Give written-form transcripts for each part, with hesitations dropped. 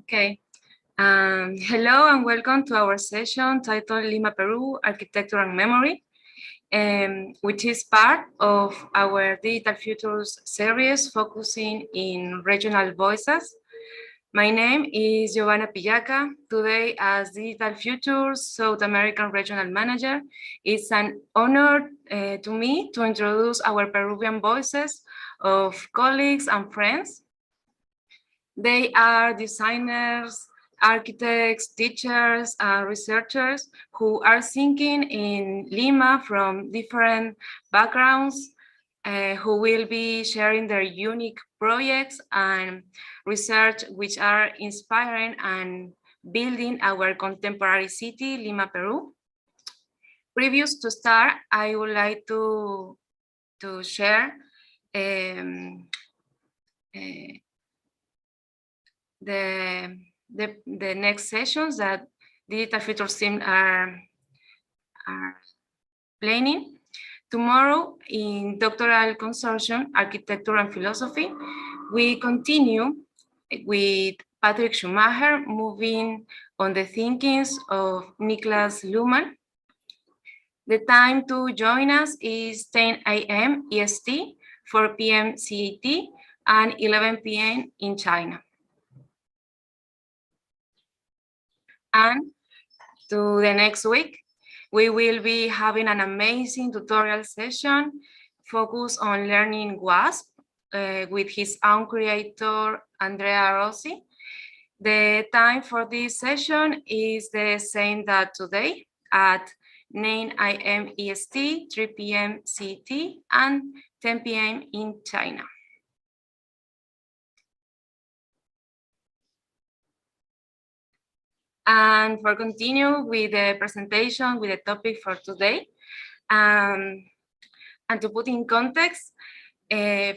Okay. Hello and welcome to our session titled Lima, Peru, Architecture and Memory, which is part of our Digital Futures series focusing in regional voices. My name is Giovanna Pillaca. Today, as Digital Futures South American Regional Manager, it's an honor to me to introduce our Peruvian voices of colleagues and friends. They are designers, architects, teachers, and researchers who are thinking in Lima from different backgrounds, who will be sharing their unique projects and research which are inspiring and building our contemporary city, Lima, Peru. Previous to start, I would like to share the next sessions that Digital Futures team are planning. Tomorrow in Doctoral Consortium, Architecture and Philosophy, we continue with Patrick Schumacher, moving on the thinkings of Nicolás Luhmann. The time to join us is 10 a.m. EST, 4 p.m. CET, and 11 p.m. in China. And to the next week, we will be having an amazing tutorial session focused on learning WASP with his own creator, Andrea Rossi. The time for this session is the same that today at 9 a.m. EST, 3 p.m. CET, and 10 p.m. in China. And for continue with the presentation, with the topic for today, and to put in context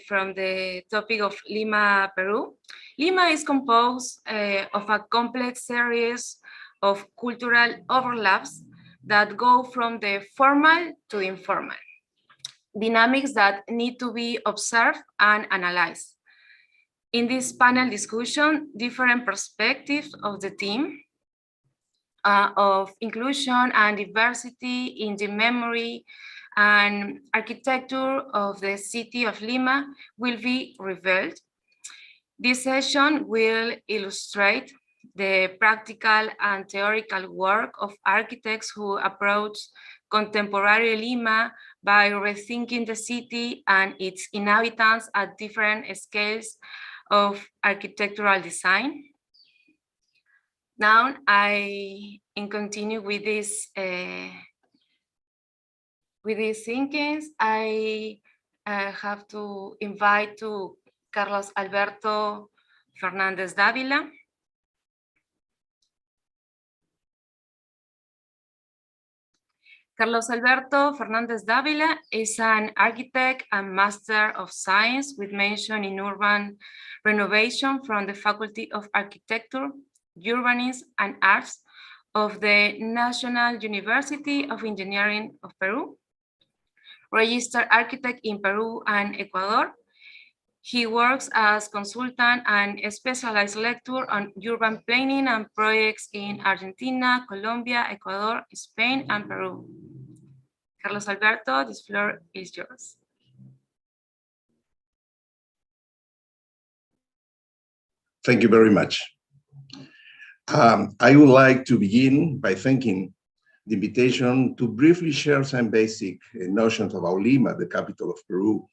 from the topic of Lima, Peru, Lima is composed of a complex series of cultural overlaps that go from the formal to the informal, dynamics that need to be observed and analyzed. In this panel discussion, different perspectives of the team of inclusion and diversity in the memory and architecture of the city of Lima will be revealed. This session will illustrate the practical and theoretical work of architects who approach contemporary Lima by rethinking the city and its inhabitants at different scales of architectural design. Now, in continue with these thinkings, I have to invite to Carlos Alberto Fernández Davila. Carlos Alberto Fernández Davila is an architect and Master of Science with mention in urban renovation from the Faculty of Architecture, Urbanism and Arts of the National University of Engineering of Peru, registered architect in Peru and Ecuador. He works as consultant and a specialized lecturer on urban planning and projects in Argentina, Colombia, Ecuador, Spain, and Peru. Carlos Alberto, this floor is yours. Thank you very much. I would like to begin by thanking the invitation to briefly share some basic notions about Lima, the capital of Peru,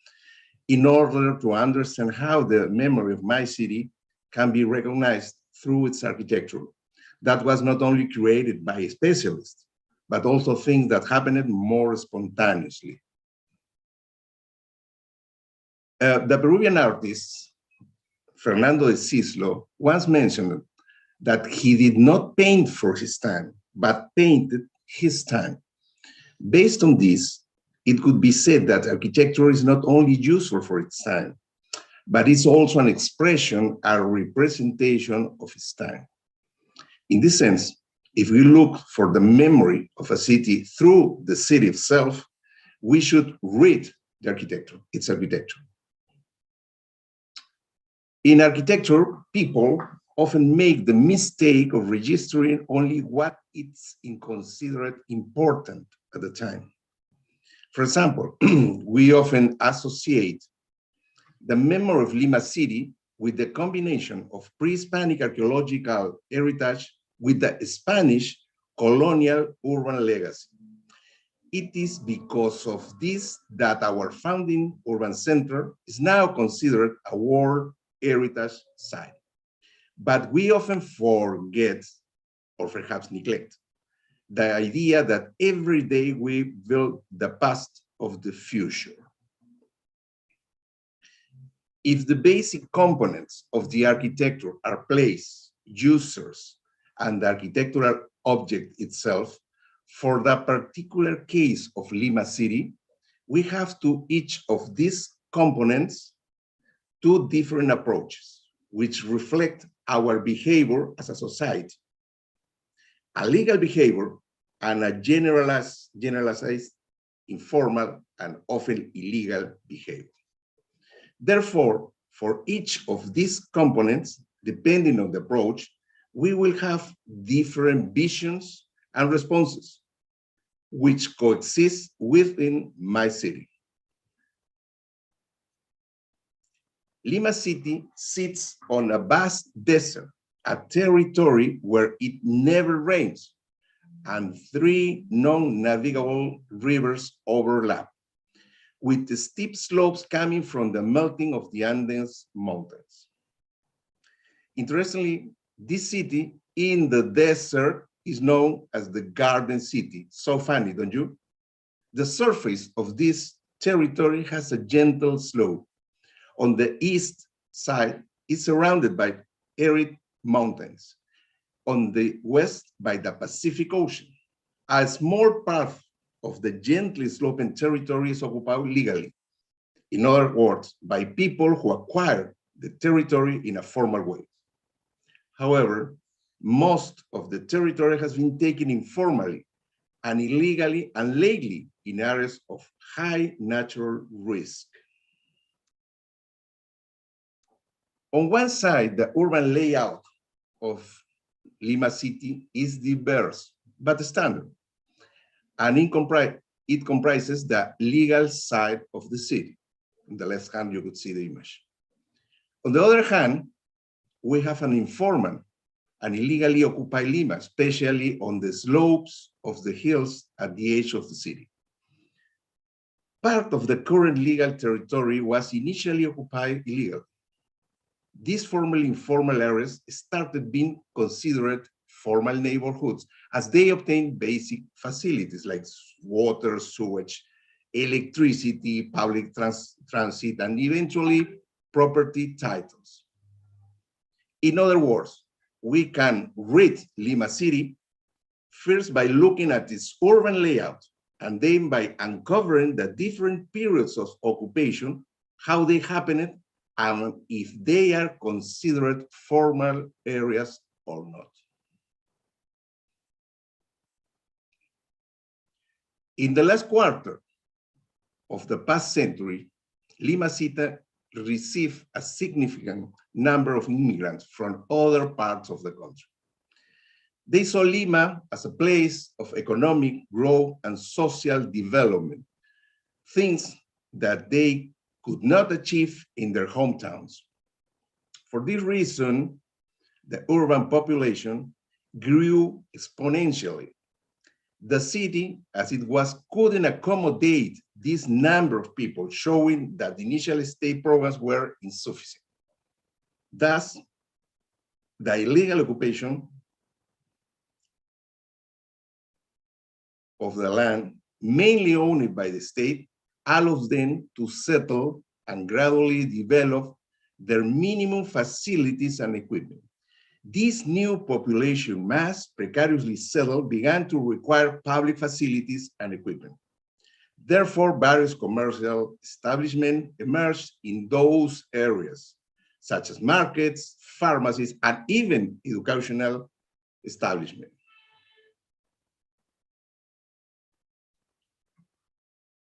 in order to understand how the memory of my city can be recognized through its architecture. That was not only created by specialists, but also things that happened more spontaneously. The Peruvian artist, Fernando de Cislo, once mentioned that he did not paint for his time, but painted his time. Based on this, it could be said that architecture is not only useful for its time, but it's also an expression, a representation of its time. In this sense, if we look for the memory of a city through the city itself, we should read the architecture, its architecture. In architecture, people often make the mistake of registering only what is considered important at the time. For example, we often associate the memory of Lima City with the combination of pre-Hispanic archaeological heritage with the Spanish colonial urban legacy. It is because of this that our founding urban center is now considered a World Heritage Site. But we often forget, or perhaps neglect, the idea that every day we build the past of the future. If the basic components of the architecture are place, users, and the architectural object itself, for the particular case of Lima City, we have to each of these components two different approaches, which reflect our behavior as a society. A legal behavior and a generalized, informal, and often illegal behavior. Therefore, for each of these components, depending on the approach, we will have different visions and responses, which coexist within my city. Lima City sits on a vast desert, a territory where it never rains, and 3 non-navigable rivers overlap, with the steep slopes coming from the melting of the Andes Mountains. Interestingly, this city in the desert is known as the Garden City. So funny, don't you? The surface of this territory has a gentle slope. On the east side, it's surrounded by arid mountains. On the west, by the Pacific Ocean. A small part of the gently sloping territory is occupied legally. In other words, by people who acquire the territory in a formal way. However, most of the territory has been taken informally and illegally and lately in areas of high natural risk. On one side, the urban layout of Lima City is diverse, but standard. And it comprises the legal side of the city. On the left hand, you could see the image. On the other hand, we have an informal and illegally occupied Lima, especially on the slopes of the hills at the edge of the city. Part of the current legal territory was initially occupied illegally. These formerly informal areas started being considered formal neighborhoods as they obtained basic facilities like water, sewage, electricity, public transit, and eventually property titles. In other words, we can read Lima City first by looking at its urban layout and then by uncovering the different periods of occupation, how they happened, and if they are considered formal areas or not. In the last quarter of the past century, Lima City received a significant number of immigrants from other parts of the country. They saw Lima as a place of economic growth and social development, things that they could not achieve in their hometowns. For this reason, the urban population grew exponentially. The city, as it was, couldn't accommodate this number of people, showing that the initial state programs were insufficient. Thus, the illegal occupation of the land, mainly owned by the state, allows them to settle and gradually develop their minimum facilities and equipment. This new population mass, precariously settled, began to require public facilities and equipment. Therefore, various commercial establishments emerged in those areas, such as markets, pharmacies, and even educational establishments.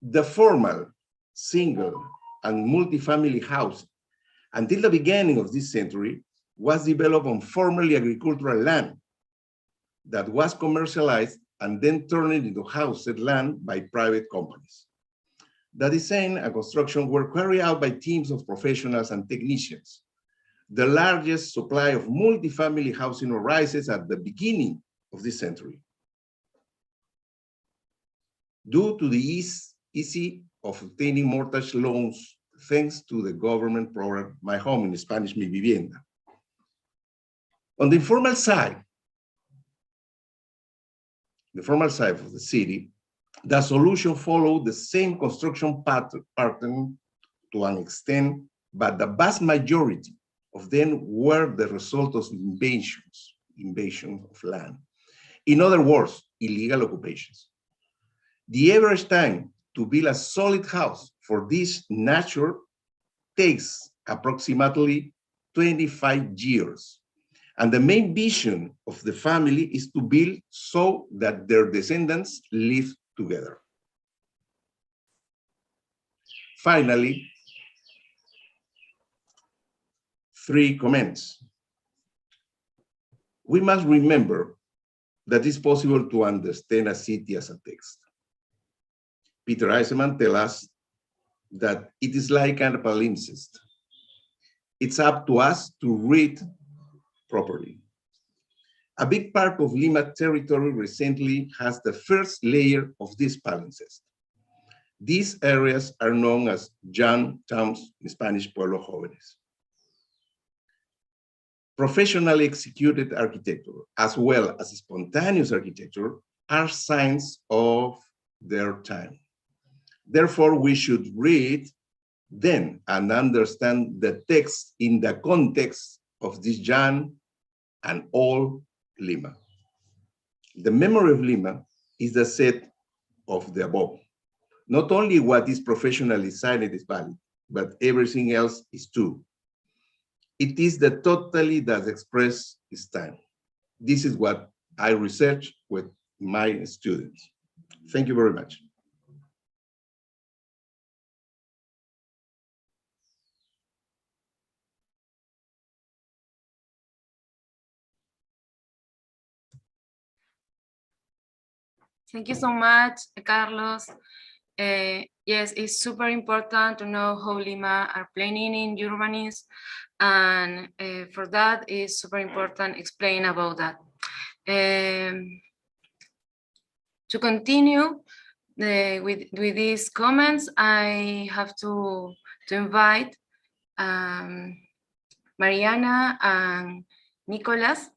The formal, single, and multifamily housing, until the beginning of this century, was developed on formerly agricultural land that was commercialized and then turned into housed land by private companies. The design and construction were carried out by teams of professionals and technicians. The largest supply of multifamily housing arises at the beginning of this century. Due to the easy of obtaining mortgage loans, thanks to the government program, My Home, in Spanish, Mi Vivienda. On the informal side, of the city, the solution followed the same construction pattern to an extent, but the vast majority of them were the result of invasion of land. In other words, illegal occupations. The average time to build a solid house for this nature takes approximately 25 years. And the main vision of the family is to build so that their descendants live together. Finally, 3 comments. We must remember that it's possible to understand a city as a text. Peter Eisenman tells us that it is like a palimpsest. It's up to us to read properly. A big part of Lima territory recently has the first layer of this palimpsest. These areas are known as young towns, in Spanish, pueblos jóvenes. Professionally executed architecture, as well as spontaneous architecture, are signs of their time. Therefore, we should read them and understand the text in the context of this young and old Lima. The memory of Lima is the set of the above. Not only what is professionally signed is valid, but everything else is too. It is the totality that expresses its time. This is what I research with my students. Thank you very much. Thank you so much, Carlos. Yes, it's super important to know how Lima are planning in urbanism, and for that, it's super important explain about that. To continue with these comments, I have to invite Mariana and Nicolás.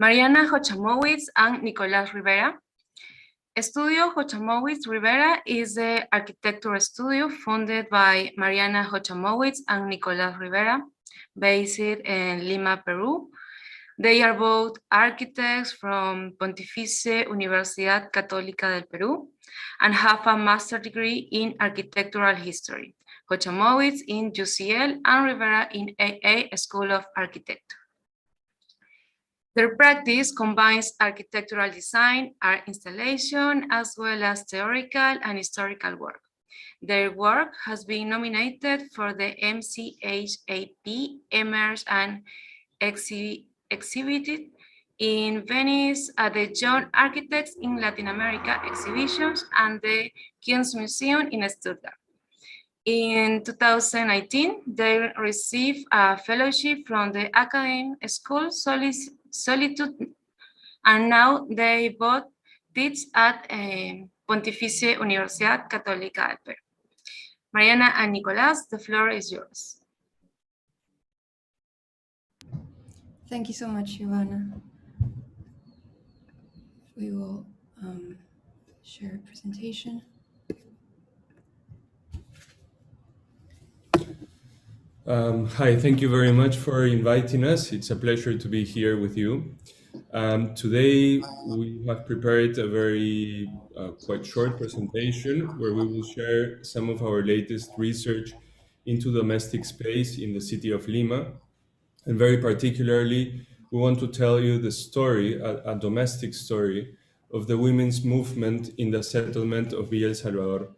Mariana Jochamowitz and Nicolás Rivera. Studio Jochamowitz Rivera is the architecture studio funded by Mariana Jochamowitz and Nicolás Rivera, based in Lima, Peru. They are both architects from Pontificia Universidad Católica del Perú and have a master's degree in architectural history. Jochamowitz in UCL and Rivera in AA School of Architecture. Their practice combines architectural design, art installation, as well as theoretical and historical work. Their work has been nominated for the MCHAP, Emerge, and exhibited in Venice at the Young Architects in Latin America exhibitions and the Kunstmuseum in Stuttgart. In 2019, they received a fellowship from the Academic School Solitude, and now they both teach at Pontificia Universidad Católica del Perú. Mariana and Nicolás, the floor is yours. Thank you so much, Giovanna. We will share a presentation. Hi, thank you very much for inviting us. It's a pleasure to be here with you. Today, we have prepared a very quite short presentation where we will share some of our latest research into domestic space in the city of Lima. And very particularly, we want to tell you the story, a domestic story, of the women's movement in the settlement of Villa El Salvador.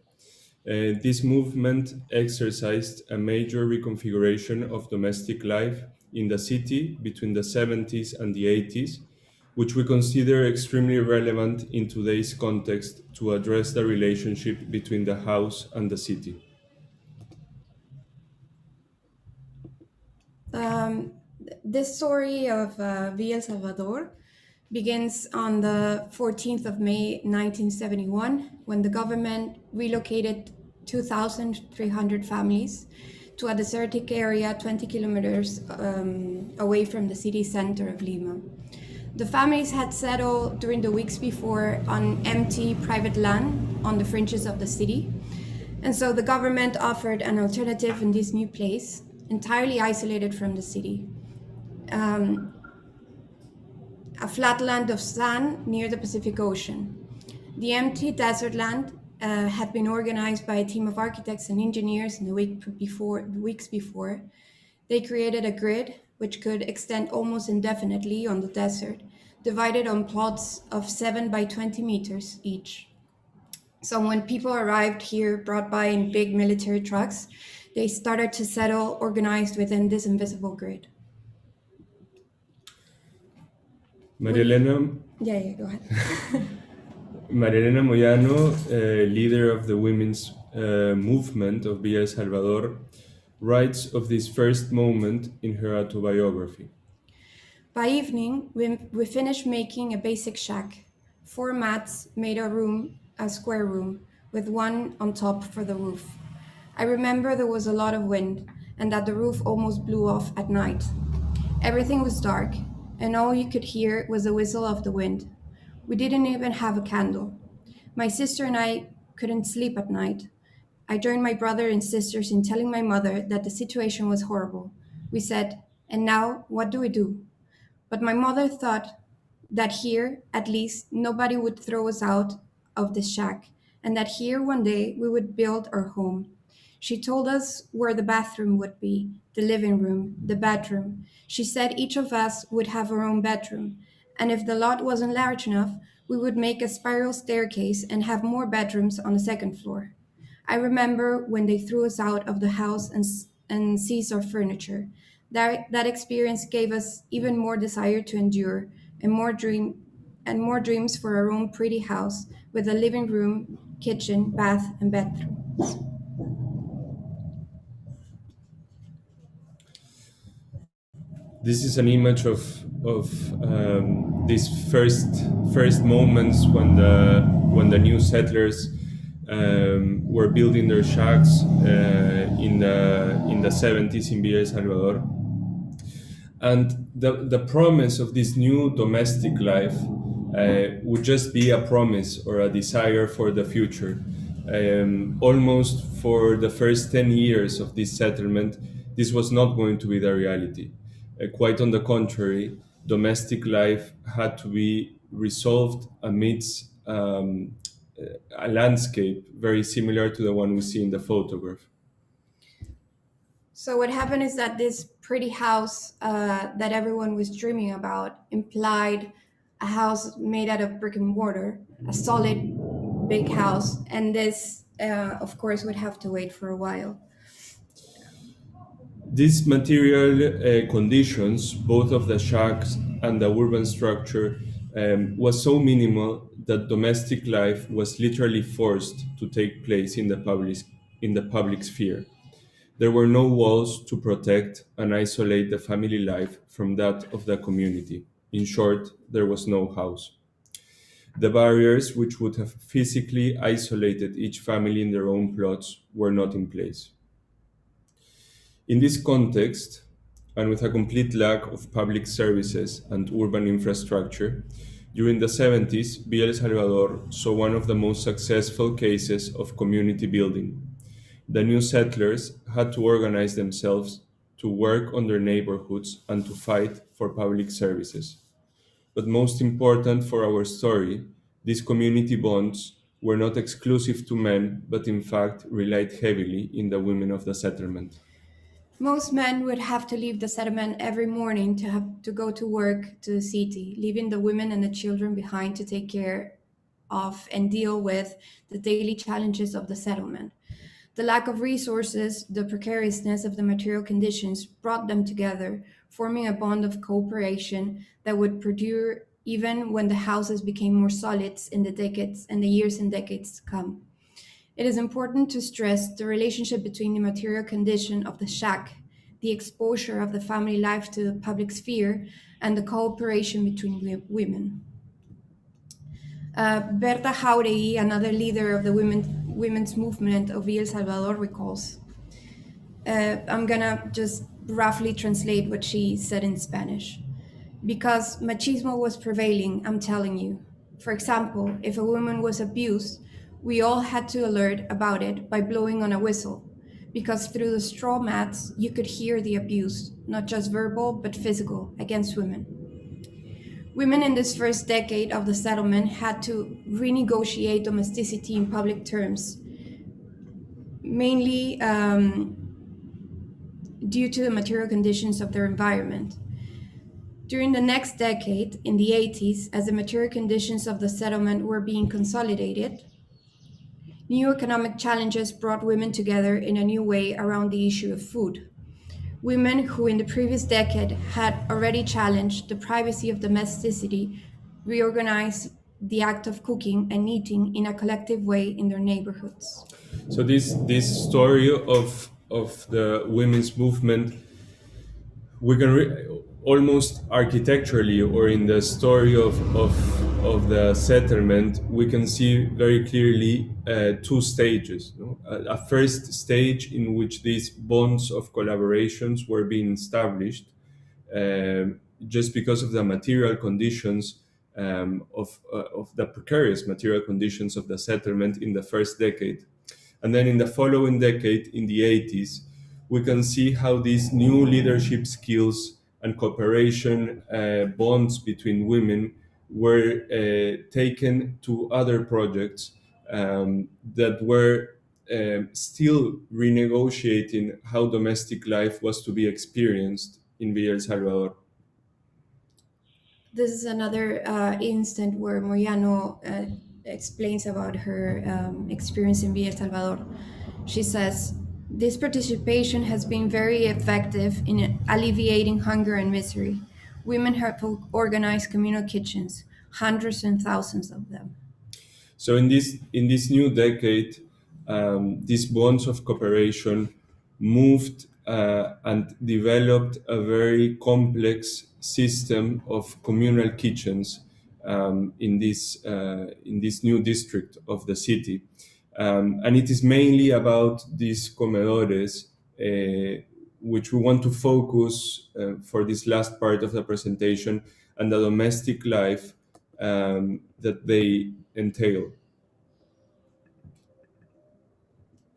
This movement exercised a major reconfiguration of domestic life in the city between the 70s and the 80s, which we consider extremely relevant in today's context to address the relationship between the house and the city. This story of Villa El Salvador begins on the 14th of May 1971, when the government relocated 2,300 families to a desertic area 20 kilometers away from the city center of Lima. The families had settled during the weeks before on empty private land on the fringes of the city, and so the government offered an alternative in this new place, entirely isolated from the city. A flat land of sand near the Pacific Ocean. The empty desert land had been organized by a team of architects and engineers in the weeks before. They created a grid which could extend almost indefinitely on the desert, divided on plots of 7 by 20 meters each. So when people arrived here, brought by in big military trucks, they started to settle organized within this invisible grid. María Elena, Yeah, go ahead. María Elena Moyano, leader of the women's movement of Villa El Salvador, writes of this first moment in her autobiography. By evening, we finished making a basic shack. 4 mats made a square room, with one on top for the roof. I remember there was a lot of wind, and that the roof almost blew off at night. Everything was dark, and all you could hear was the whistle of the wind. We didn't even have a candle. My sister and I couldn't sleep at night. I joined my brother and sisters in telling my mother that the situation was horrible. We said, "And now, what do we do?" But my mother thought that here, at least, nobody would throw us out of the shack, and that here one day we would build our home. She told us where the bathroom would be, the living room, the bedroom. She said each of us would have our own bedroom, and if the lot wasn't large enough, we would make a spiral staircase and have more bedrooms on the second floor. I remember when they threw us out of the house and seized our furniture. That experience gave us even more desire to endure and more dreams for our own pretty house with a living room, kitchen, bath, and bedrooms. This is an image of these first moments when the new settlers were building their shacks in the 70s in Villa El Salvador, and the promise of this new domestic life would just be a promise or a desire for the future. Almost for the first 10 years of this settlement, this was not going to be the reality. Quite on the contrary, domestic life had to be resolved amidst a landscape very similar to the one we see in the photograph. So what happened is that this pretty house that everyone was dreaming about implied a house made out of brick and mortar, a solid big house, and this, of course, would have to wait for a while. These material conditions, both of the shacks and the urban structure, was so minimal that domestic life was literally forced to take place in the public sphere. There were no walls to protect and isolate the family life from that of the community. In short, there was no house. The barriers which would have physically isolated each family in their own plots were not in place. In this context, and with a complete lack of public services and urban infrastructure, during the 70s, Villa El Salvador saw one of the most successful cases of community building. The new settlers had to organize themselves to work on their neighborhoods and to fight for public services. But most important for our story, these community bonds were not exclusive to men, but in fact relied heavily in the women of the settlement. Most men would have to leave the settlement every morning to go to work to the city, leaving the women and the children behind to take care of and deal with the daily challenges of the settlement. The lack of resources, the precariousness of the material conditions brought them together, forming a bond of cooperation that would perdure even when the houses became more solid in the decades and the years and decades to come. It is important to stress the relationship between the material condition of the shack, the exposure of the family life to the public sphere, and the cooperation between women. Berta Jauregui, another leader of the women's movement of El Salvador, recalls. I'm gonna just roughly translate what she said in Spanish. Because machismo was prevailing, I'm telling you. For example, if a woman was abused, we all had to alert about it by blowing on a whistle, because through the straw mats you could hear the abuse, not just verbal but physical, against women. Women in this first decade of the settlement had to renegotiate domesticity in public terms, mainly due to the material conditions of their environment. During the next decade, in the 80s, as the material conditions of the settlement were being consolidated, new economic challenges brought women together in a new way around the issue of food. Women who in the previous decade had already challenged the privacy of domesticity reorganized the act of cooking and eating in a collective way in their neighborhoods. So this story of the women's movement, we can almost architecturally, or in the story of the settlement, we can see very clearly two stages. No? A first stage in which these bonds of collaborations were being established just because of the material conditions of the precarious material conditions of the settlement in the first decade. And then in the following decade, in the 80s, we can see how these new leadership skills and cooperation bonds between women were taken to other projects that were still renegotiating how domestic life was to be experienced in Villa El Salvador. This is another instant where Moyano explains about her experience in Villa El Salvador. She says, "This participation has been very effective in alleviating hunger and misery. Women have organized communal kitchens, hundreds and thousands of them." So in this new decade, these bonds of cooperation moved and developed a very complex system of communal kitchens in this new district of the city. And it is mainly about these comedores, which we want to focus for this last part of the presentation, and the domestic life that they entail.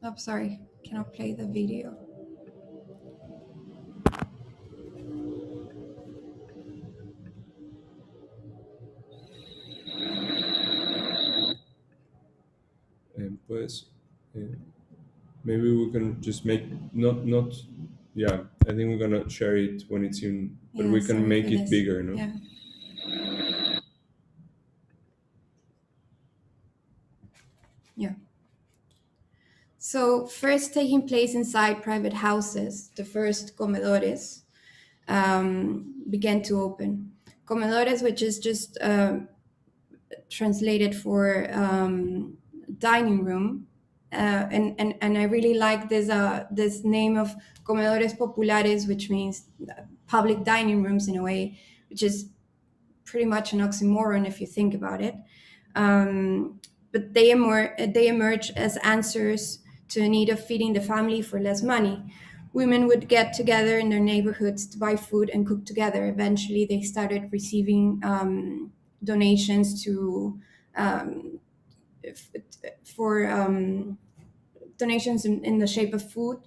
Oh, sorry, cannot play the video. Maybe we can just make not yeah, I think we're gonna share it when it's in, but we can make it bigger, no? Yeah. Yeah. So first taking place inside private houses, the first comedores began to open. Comedores, which is just translated for dining room, and I really like this name of comedores populares, which means public dining rooms in a way, which is pretty much an oxymoron if you think about it. But they emerge as answers to the need of feeding the family for less money. Women would get together in their neighborhoods to buy food and cook together. Eventually, they started receiving donations donations in the shape of food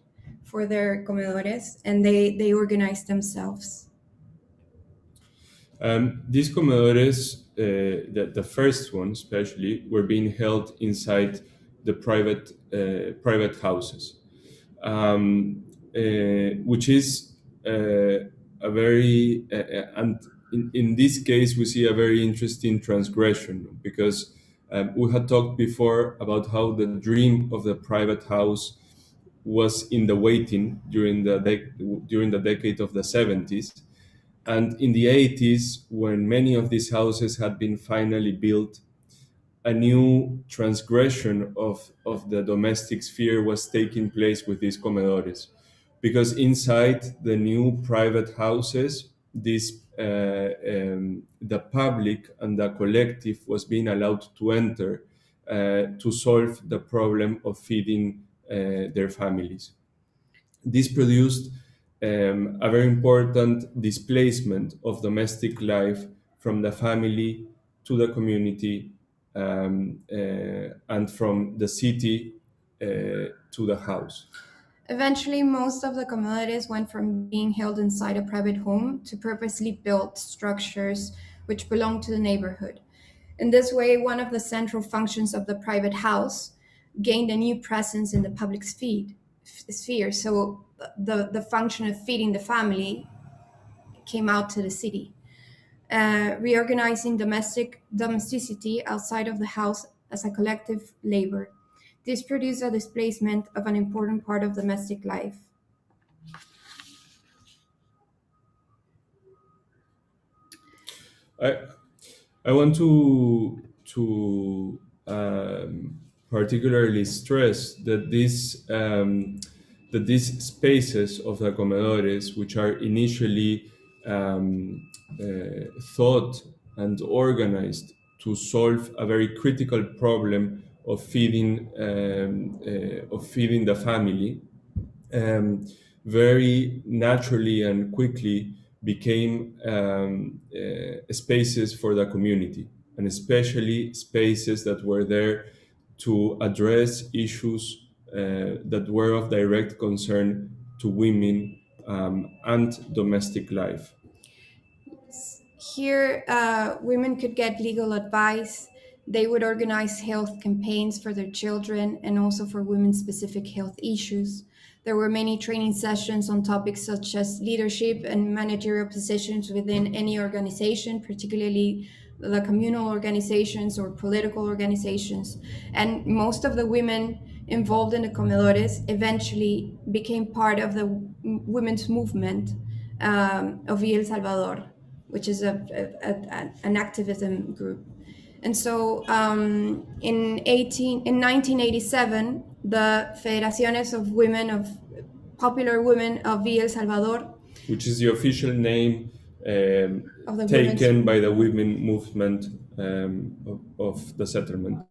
for their comedores, and they organized themselves. These comedores, the first one especially, were being held inside the private houses, which is a very and in this case we see a very interesting transgression, because we had talked before about how the dream of the private house was in the waiting during the decade of the 70s. And in the 80s, when many of these houses had been finally built, a new transgression of the domestic sphere was taking place with these comedores. Because inside the new private houses, the public and the collective was being allowed to enter to solve the problem of feeding their families. This produced a very important displacement of domestic life from the family to the community, and from the city to the house. Eventually, most of the communities went from being held inside a private home to purposely built structures which belonged to the neighborhood. In this way, one of the central functions of the private house gained a new presence in the public sphere. So the function of feeding the family came out to the city, reorganizing domesticity outside of the house as a collective labor. This produced a displacement of an important part of domestic life. I want to particularly stress that these spaces of the comedores, which are initially thought and organized to solve a very critical problem of feeding the family, very naturally and quickly became spaces for the community, and especially spaces that were there to address issues that were of direct concern to women and domestic life. Here, women could get legal advice. They would organize health campaigns for their children and also for women's specific health issues. There were many training sessions on topics such as leadership and managerial positions within any organization, particularly the communal organizations or political organizations. And most of the women involved in the comedores eventually became part of the women's movement of El Salvador, which is an activism group. And so in 1987, the Federaciones of Women of Popular Women of El Salvador, which is the official name taken by the women movement of the settlement.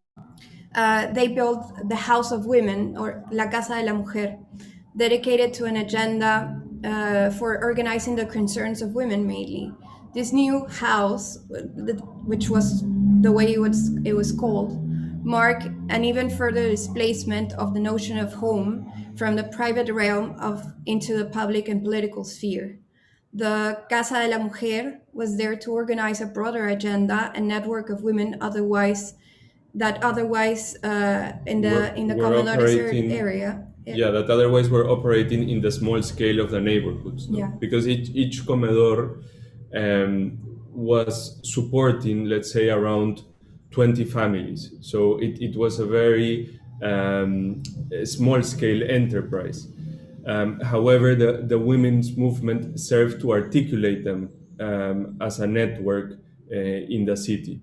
They built the House of Women, or La Casa de la Mujer, dedicated to an agenda for organizing the concerns of women mainly. This new house, which was the way it was called, marked an even further displacement of the notion of home from the private realm into the public and political sphere. The Casa de la Mujer was there to organize a broader agenda and network of women in the comedores area. That otherwise were operating in the small scale of the neighborhoods. No? Yeah. Because each comedor was supporting, let's say, around 20 families. So it was a very small scale enterprise. However, the women's movement served to articulate them as a network in the city.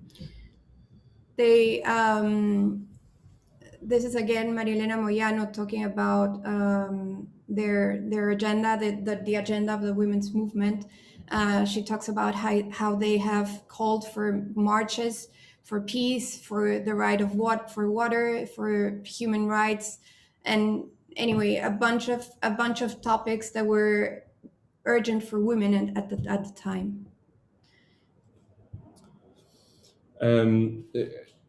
This is again Mariana Moyano talking about their agenda, the agenda of the women's movement. She talks about how they have called for marches for peace, for the right of water, for human rights, and anyway, a bunch of topics that were urgent for women at the time.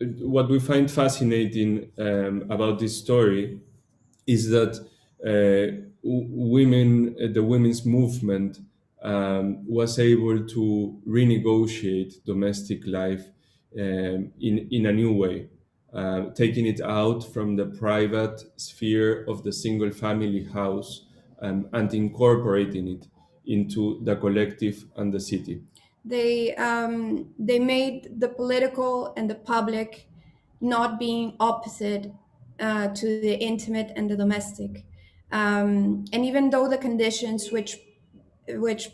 What we find fascinating about this story is that the women's movement was able to renegotiate domestic life in a new way, taking it out from the private sphere of the single family house and incorporating it into the collective and the city. They made the political and the public not being opposite to the intimate and the domestic. And even though the conditions which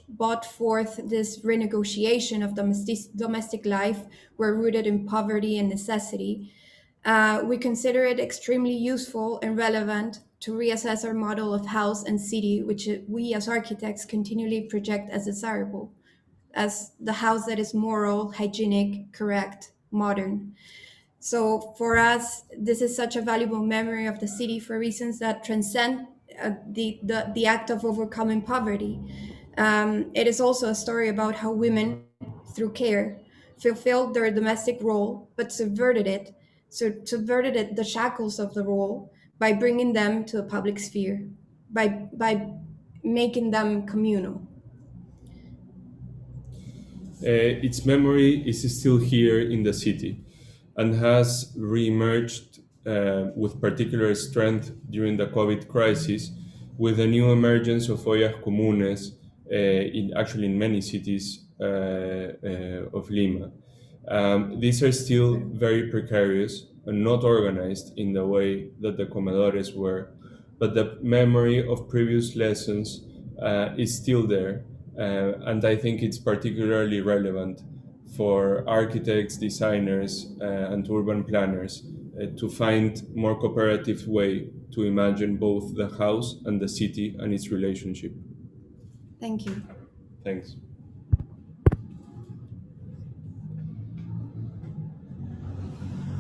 brought forth this renegotiation of domestic life were rooted in poverty and necessity, we consider it extremely useful and relevant to reassess our model of house and city, which we as architects continually project as desirable, as the house that is moral, hygienic, correct, modern. So for us, this is such a valuable memory of the city for reasons that transcend the act of overcoming poverty. It is also a story about how women, through care, fulfilled their domestic role, but subverted the shackles of the role by bringing them to the public sphere, by making them communal. Its memory is still here in the city and has re-emerged with particular strength during the COVID crisis, with the new emergence of ollas comunes in many cities of Lima. These are still very precarious and not organized in the way that the comedores were, but the memory of previous lessons is still there, and I think it's particularly relevant for architects, designers, and urban planners to find more cooperative way to imagine both the house and the city and its relationship. Thank you. Thanks.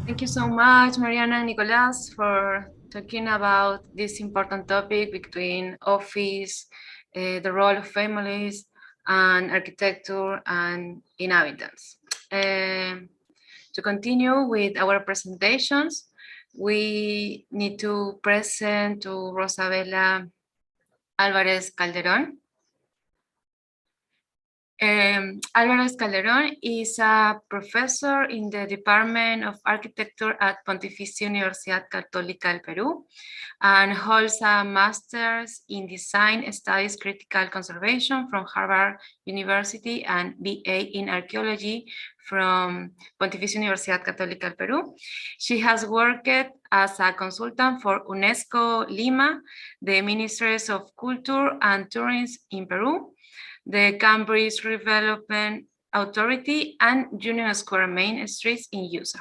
Thank you so much, Mariana and Nicolás, for talking about this important topic between office, the role of families, and architecture and inhabitants. To continue with our presentations, we need to present to Rosabella Alvarez-Calderon. Alvarez-Calderon is a professor in the Department of Architecture at Pontificia Universidad Católica del Perú and holds a master's in Design Studies Critical Conservation from Harvard University and BA in Archaeology from Pontificia Universidad Católica del Perú. She has worked as a consultant for UNESCO Lima, the Ministries of Culture and Tourism in Peru, the Cambridge Redevelopment Authority, and Union Square Main Streets in USA.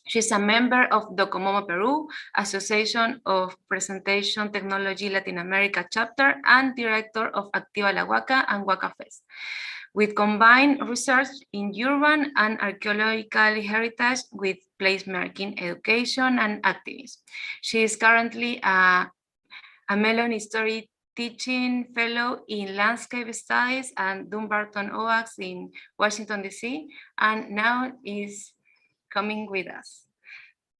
She's a member of Docomomo Peru, Association of Presentation Technology Latin America chapter, and director of Activa la Huaca and Huaca Fest, with combined research in urban and archaeological heritage with placemaking, education, and activism. She is currently a Mellon History Teaching Fellow in Landscape Studies and Dumbarton Oaks in Washington, D.C., and now is coming with us.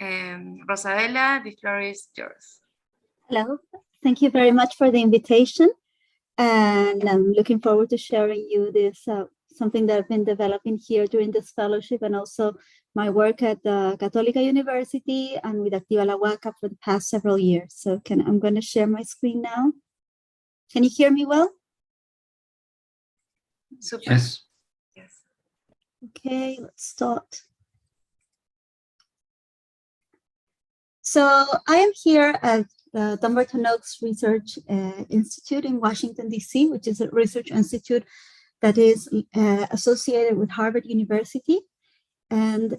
Rosabella, the floor is yours. Hello, thank you very much for the invitation. And I'm looking forward to sharing you this, something that I've been developing here during this fellowship, and also my work at the Católica University and with Activa la Huaca for the past several years. So I'm going to share my screen now. Can you hear me well? Super. Yes. Yes. Okay, let's start. So I am here at the Dumbarton Oaks Research Institute in Washington, D.C., which is a research institute that is associated with Harvard University, and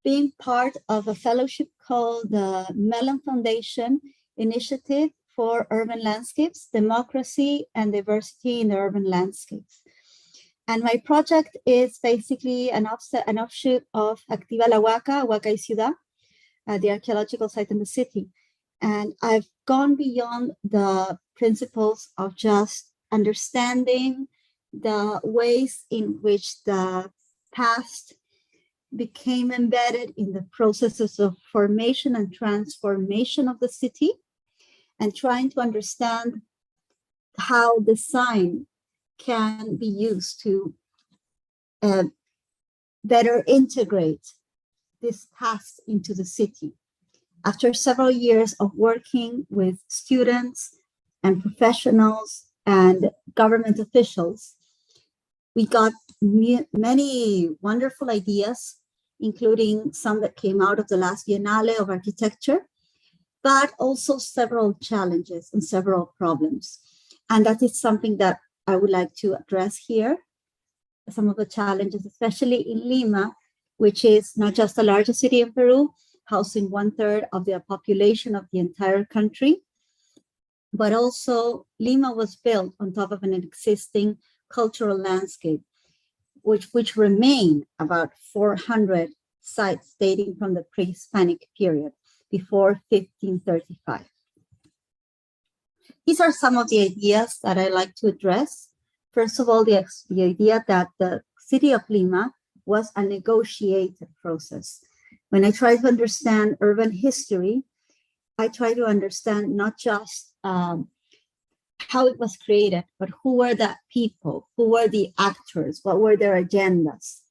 being part of a fellowship called the Mellon Foundation Initiative for Urban Landscapes, Democracy and Diversity in the Urban Landscapes. And my project is basically an offshoot of Activa la Huaca, Huaca y Ciudad, the archaeological site in the city. And I've gone beyond the principles of just understanding the ways in which the past became embedded in the processes of formation and transformation of the city, and trying to understand how design can be used to better integrate this past into the city. After several years of working with students and professionals and government officials, we got many wonderful ideas, including some that came out of the last Biennale of Architecture. but also several challenges and several problems. And that is something that I would like to address here. Some of the challenges, especially in Lima, which is not just the largest city in Peru, housing 1/3 of the population of the entire country, but also Lima was built on top of an existing cultural landscape, which remain about 400 sites dating from the pre-Hispanic period before 1535. These are some of the ideas that I like to address. First of all, the idea that the city of Lima was a negotiated process. When I try to understand urban history, I try to understand not just how it was created, but who were the people, who were the actors, what were their agendas.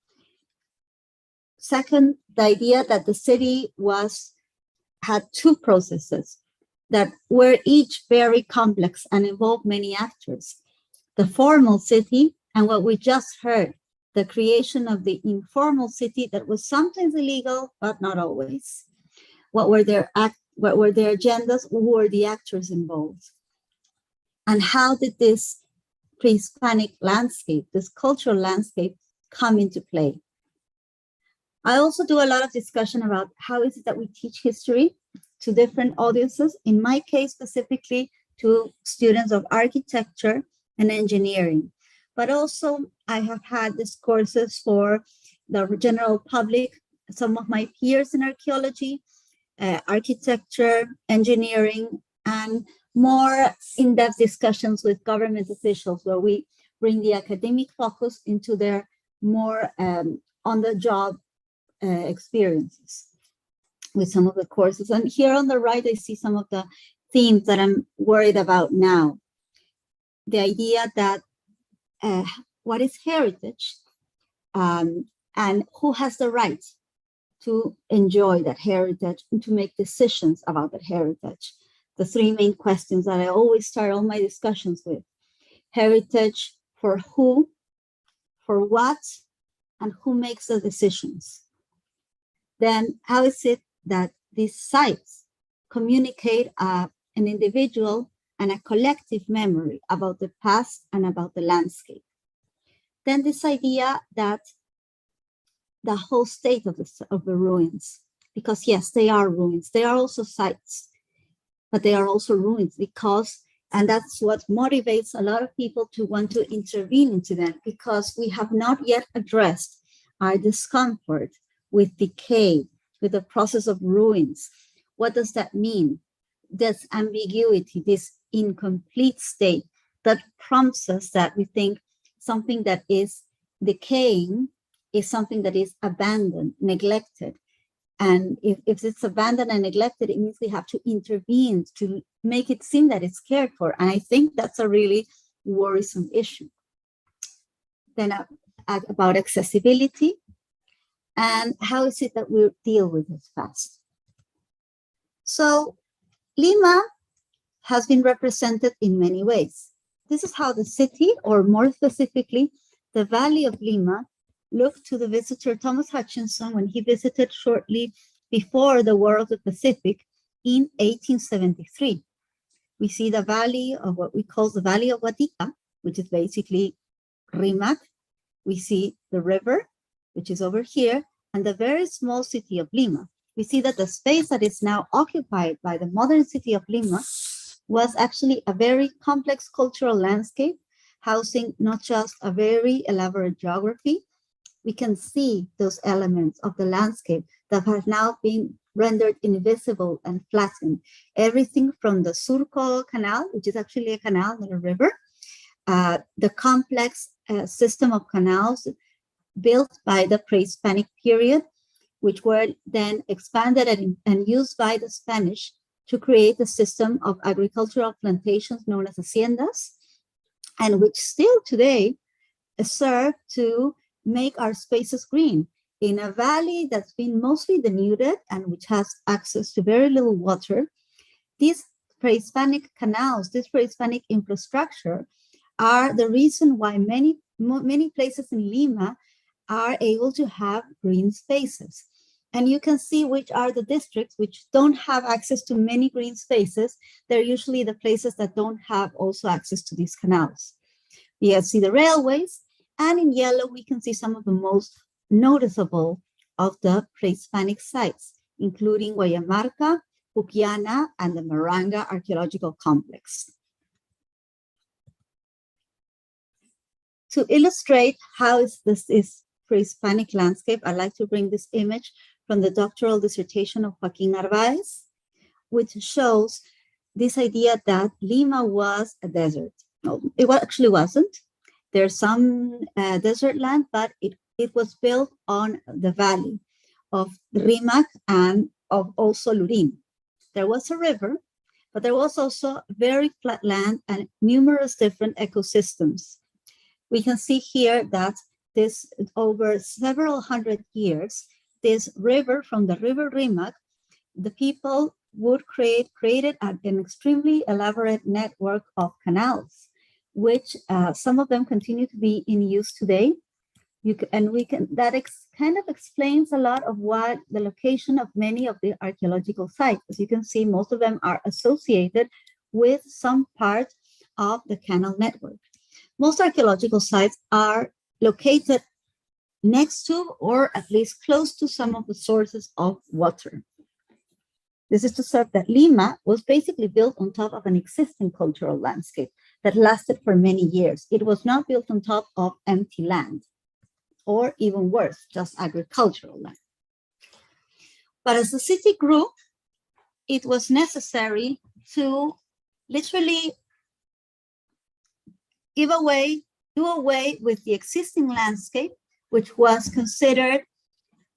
Second, the idea that the city had two processes that were each very complex and involved many actors. The formal city and what we just heard, the creation of the informal city that was sometimes illegal, but not always. What were their agendas? Who were the actors involved? And how did this pre-Hispanic landscape, this cultural landscape, come into play? I also do a lot of discussion about how is it that we teach history to different audiences, in my case specifically to students of architecture and engineering. But also I have had these courses for the general public, some of my peers in archaeology, architecture, engineering, and more in-depth discussions with government officials where we bring the academic focus into their more on-the-job experiences with some of the courses. And here on the right, I see some of the themes that I'm worried about now. The idea that what is heritage and who has the right to enjoy that heritage and to make decisions about that heritage. The three main questions that I always start all my discussions with. Heritage for who, for what, and who makes the decisions. Then how is it that these sites communicate an individual and a collective memory about the past and about the landscape? Then this idea that the whole state of the ruins, because yes, they are ruins, they are also sites, but they are also ruins because, and that's what motivates a lot of people to want to intervene into them, because we have not yet addressed our discomfort with decay, with the process of ruins. What does that mean? This ambiguity, this incomplete state that prompts us that we think something that is decaying is something that is abandoned, neglected. And if it's abandoned and neglected, it means we have to intervene to make it seem that it's cared for. And I think that's a really worrisome issue. Then about accessibility and how is it that we deal with this fast. So Lima has been represented in many ways. This is how the city, or more specifically, the Valley of Lima, looked to the visitor Thomas Hutchinson when he visited shortly before the War of the Pacific in 1873. We see the valley of what we call the Valley of Guatica, which is basically Rimac. We see the river, which is over here, and the very small city of Lima. We see that the space that is now occupied by the modern city of Lima was actually a very complex cultural landscape, housing not just a very elaborate geography. We can see those elements of the landscape that have now been rendered invisible and flattened. Everything from the Surco Canal, which is actually a canal, not a river, the complex system of canals built by the pre-Hispanic period, which were then expanded and used by the Spanish to create a system of agricultural plantations known as haciendas, and which still today serve to make our spaces green in a valley that's been mostly denuded and which has access to very little water. These pre-Hispanic canals, this pre-Hispanic infrastructure are the reason why many places in Lima are able to have green spaces. And you can see which are the districts which don't have access to many green spaces. They're usually the places that don't have also access to these canals. You can see the railways, and in yellow, we can see some of the most noticeable of the pre-Hispanic sites, including Guayamarca, Puquiana, and the Maranga Archaeological Complex. To illustrate how this is pre-Hispanic landscape, I'd like to bring this image from the doctoral dissertation of Joaquin Narvaez, which shows this idea that Lima was a desert. No, it actually wasn't. There's some desert land, but it was built on the valley of Rimac and of also Lurin. There was a river, but there was also very flat land and numerous different ecosystems. We can see here that this, over several hundred years, this river, from the river Rimac, the people would created an extremely elaborate network of canals, which some of them continue to be in use today. Kind of explains a lot of what the location of many of the archaeological sites. As you can see, most of them are associated with some part of the canal network. Most archaeological sites are located next to, or at least close to, some of the sources of water. This is to say that Lima was basically built on top of an existing cultural landscape that lasted for many years. It was not built on top of empty land, or even worse, just agricultural land. But as the city grew, it was necessary to literally do away with the existing landscape, which was considered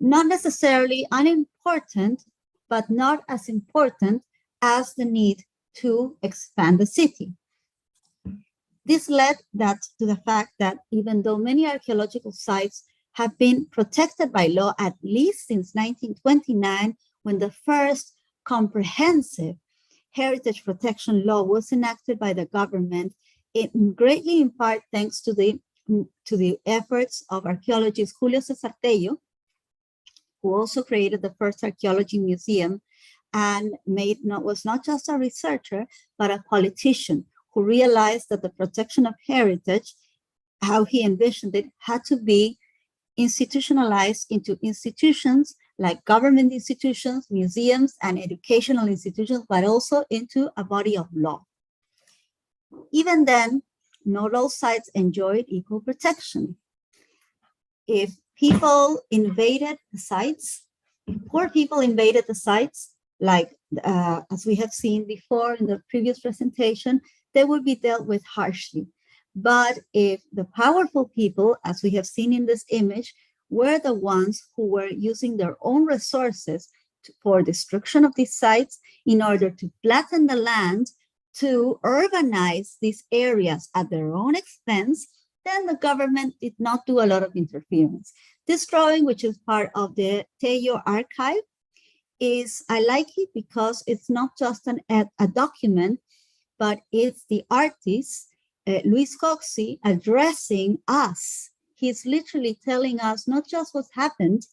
not necessarily unimportant, but not as important as the need to expand the city. This led to the fact that even though many archaeological sites have been protected by law, at least since 1929, when the first comprehensive heritage protection law was enacted by the government, greatly in part thanks to the efforts of archaeologist Julio César Tello, who also created the first archaeology museum and was not just a researcher, but a politician who realized that the protection of heritage, how he envisioned it, had to be institutionalized into institutions like government institutions, museums, and educational institutions, but also into a body of law. Even then, not all sites enjoyed equal protection. If people invaded the sites, if poor people invaded the sites, like as we have seen before in the previous presentation, they would be dealt with harshly. But if the powerful people, as we have seen in this image, were the ones who were using their own resources for destruction of these sites in order to flatten the land, to urbanize these areas at their own expense, then the government did not do a lot of interference. This drawing, which is part of the Tello archive, I like it because it's not just a document, but it's the artist, Luis Coxi, addressing us. He's literally telling us not just what's happened,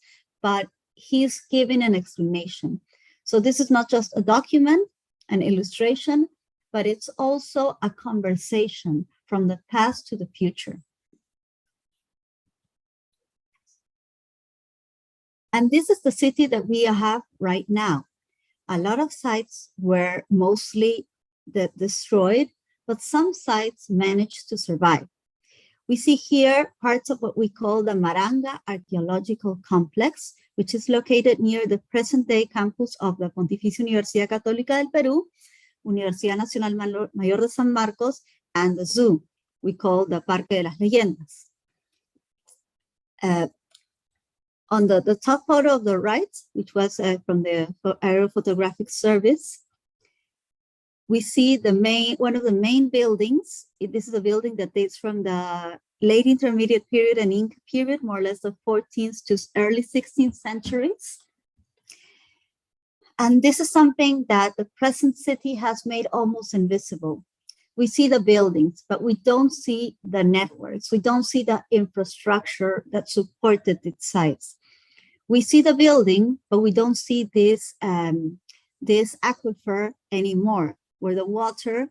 but he's giving an explanation. So this is not just a document, an illustration, but it's also a conversation from the past to the future. And this is the city that we have right now. A lot of sites were mostly destroyed, but some sites managed to survive. We see here parts of what we call the Maranga Archaeological Complex, which is located near the present-day campus of the Pontificia Universidad Católica del Perú, Universidad Nacional Mayor de San Marcos, and the zoo we call the Parque de las Leyendas. On the top photo of the right, which was from the Aerophotographic Service, we see one of the main buildings. This is a building that dates from the late intermediate period and Inca period, more or less the 14th to early 16th centuries. And this is something that the present city has made almost invisible. We see the buildings, but we don't see the networks. We don't see the infrastructure that supported its sites. We see the building, but we don't see this, this aquifer anymore, where the water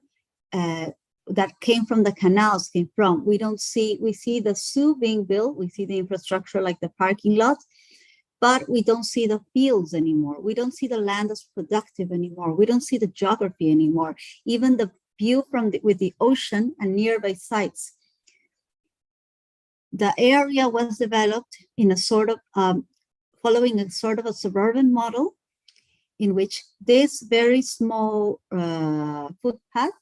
that came from the canals came from. We see the zoo being built, we see the infrastructure like the parking lot, but we don't see the fields anymore. We don't see the land as productive anymore. We don't see the geography anymore. Even the view from with the ocean and nearby sites. The area was developed in a sort of, following a sort of a suburban model in which this very small footpath,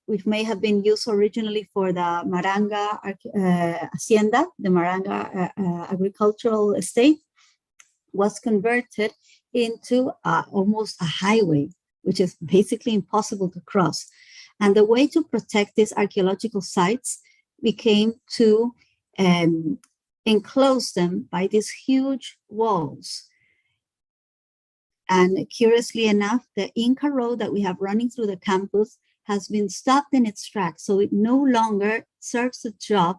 which may have been used originally for the Maranga Hacienda, the Maranga agricultural estate, was converted into almost a highway, which is basically impossible to cross. And the way to protect these archaeological sites became to enclose them by these huge walls. And curiously enough, the Inca road that we have running through the campus has been stopped in its tracks. So it no longer serves the job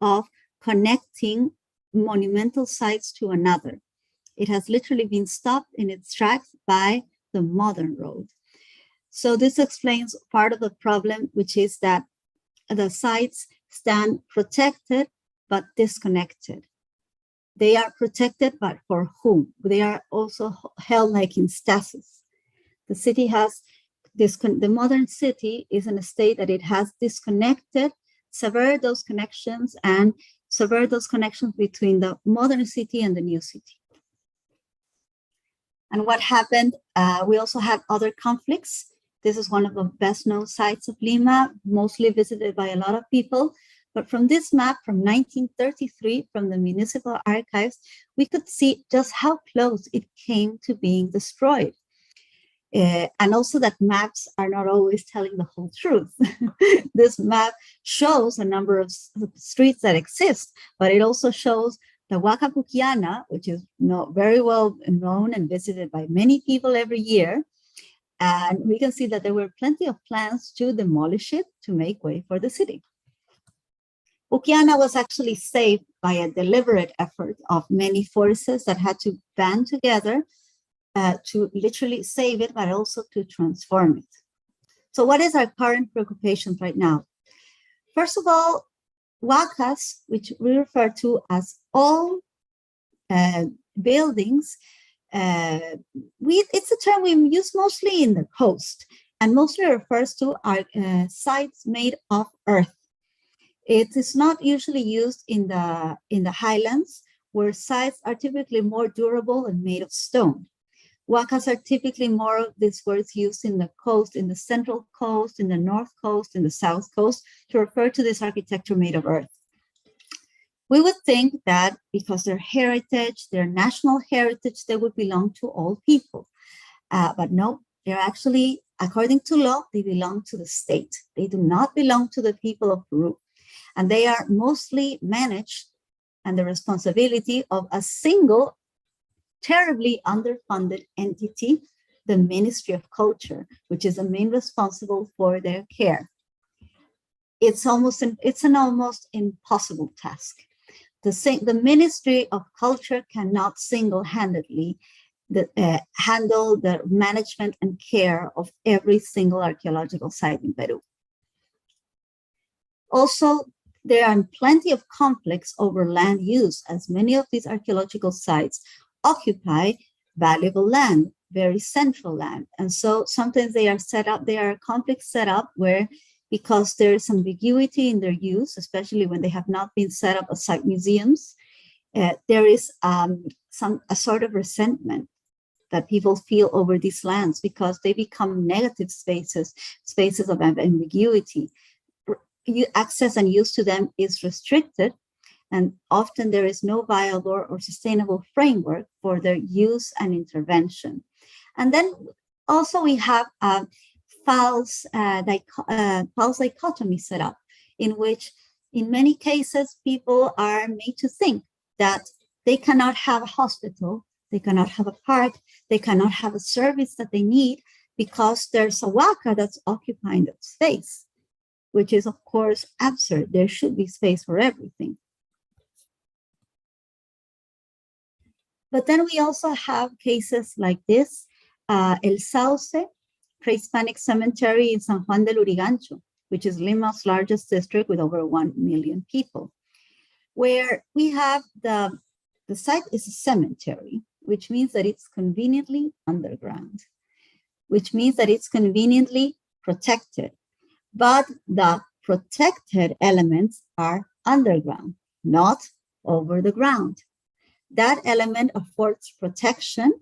of connecting monumental sites to another. It has literally been stopped in its tracks by the modern road. So this explains part of the problem, which is that the sites stand protected but disconnected. They are protected, but for whom? They are also held like in stasis. The city has the modern city is in a state that it has disconnected, severed those connections, and severed those connections between the modern city and the new city. And what happened? We also had other conflicts. This is one of the best known sites of Lima, mostly visited by a lot of people. But from this map from 1933, from the municipal archives, we could see just how close it came to being destroyed. And also that maps are not always telling the whole truth. This map shows a number of streets that exist, but it also shows the Huaca Puquiana, which is very well known and visited by many people every year. And we can see that there were plenty of plans to demolish it to make way for the city. Puquiana was actually saved by a deliberate effort of many forces that had to band together to literally save it, but also to transform it. So what is our current preoccupations right now? First of all, huacas, which we refer to as all buildings, it's a term we use mostly in the coast and mostly refers to our sites made of earth. It is not usually used in the highlands, where sites are typically more durable and made of stone. Huacas are typically more of these words used in the coast, in the central coast, in the north coast, in the south coast, to refer to this architecture made of earth. We would think that because their heritage, their national heritage, they would belong to all people. But no, they're actually, according to law, they belong to the state. They do not belong to the people of Peru. And they are mostly managed and the responsibility of a single, terribly underfunded entity, the Ministry of Culture, which is the main responsible for their care. It's an almost impossible task. The Ministry of Culture cannot single-handedly handle the management and care of every single archaeological site in Peru. Also, there are plenty of conflicts over land use, as many of these archaeological sites occupy valuable land, very central land. And so sometimes there are conflicts set up where, because there is ambiguity in their use, especially when they have not been set up as site museums, there is a sort of resentment that people feel over these lands because they become negative spaces of ambiguity. Access and use to them is restricted, and often there is no viable or sustainable framework for their use and intervention. And then also we have a false dichotomy set up, in which in many cases people are made to think that they cannot have a hospital, they cannot have a park, they cannot have a service that they need because there's a huaca that's occupying that space, which is of course absurd. There should be space for everything. But then we also have cases like this, El Sauce, pre-Hispanic cemetery in San Juan del Urigancho, which is Lima's largest district with over 1 million people, where we have the site is a cemetery, which means that it's conveniently underground, which means that it's conveniently protected. But the protected elements are underground, not over the ground. That element affords protection,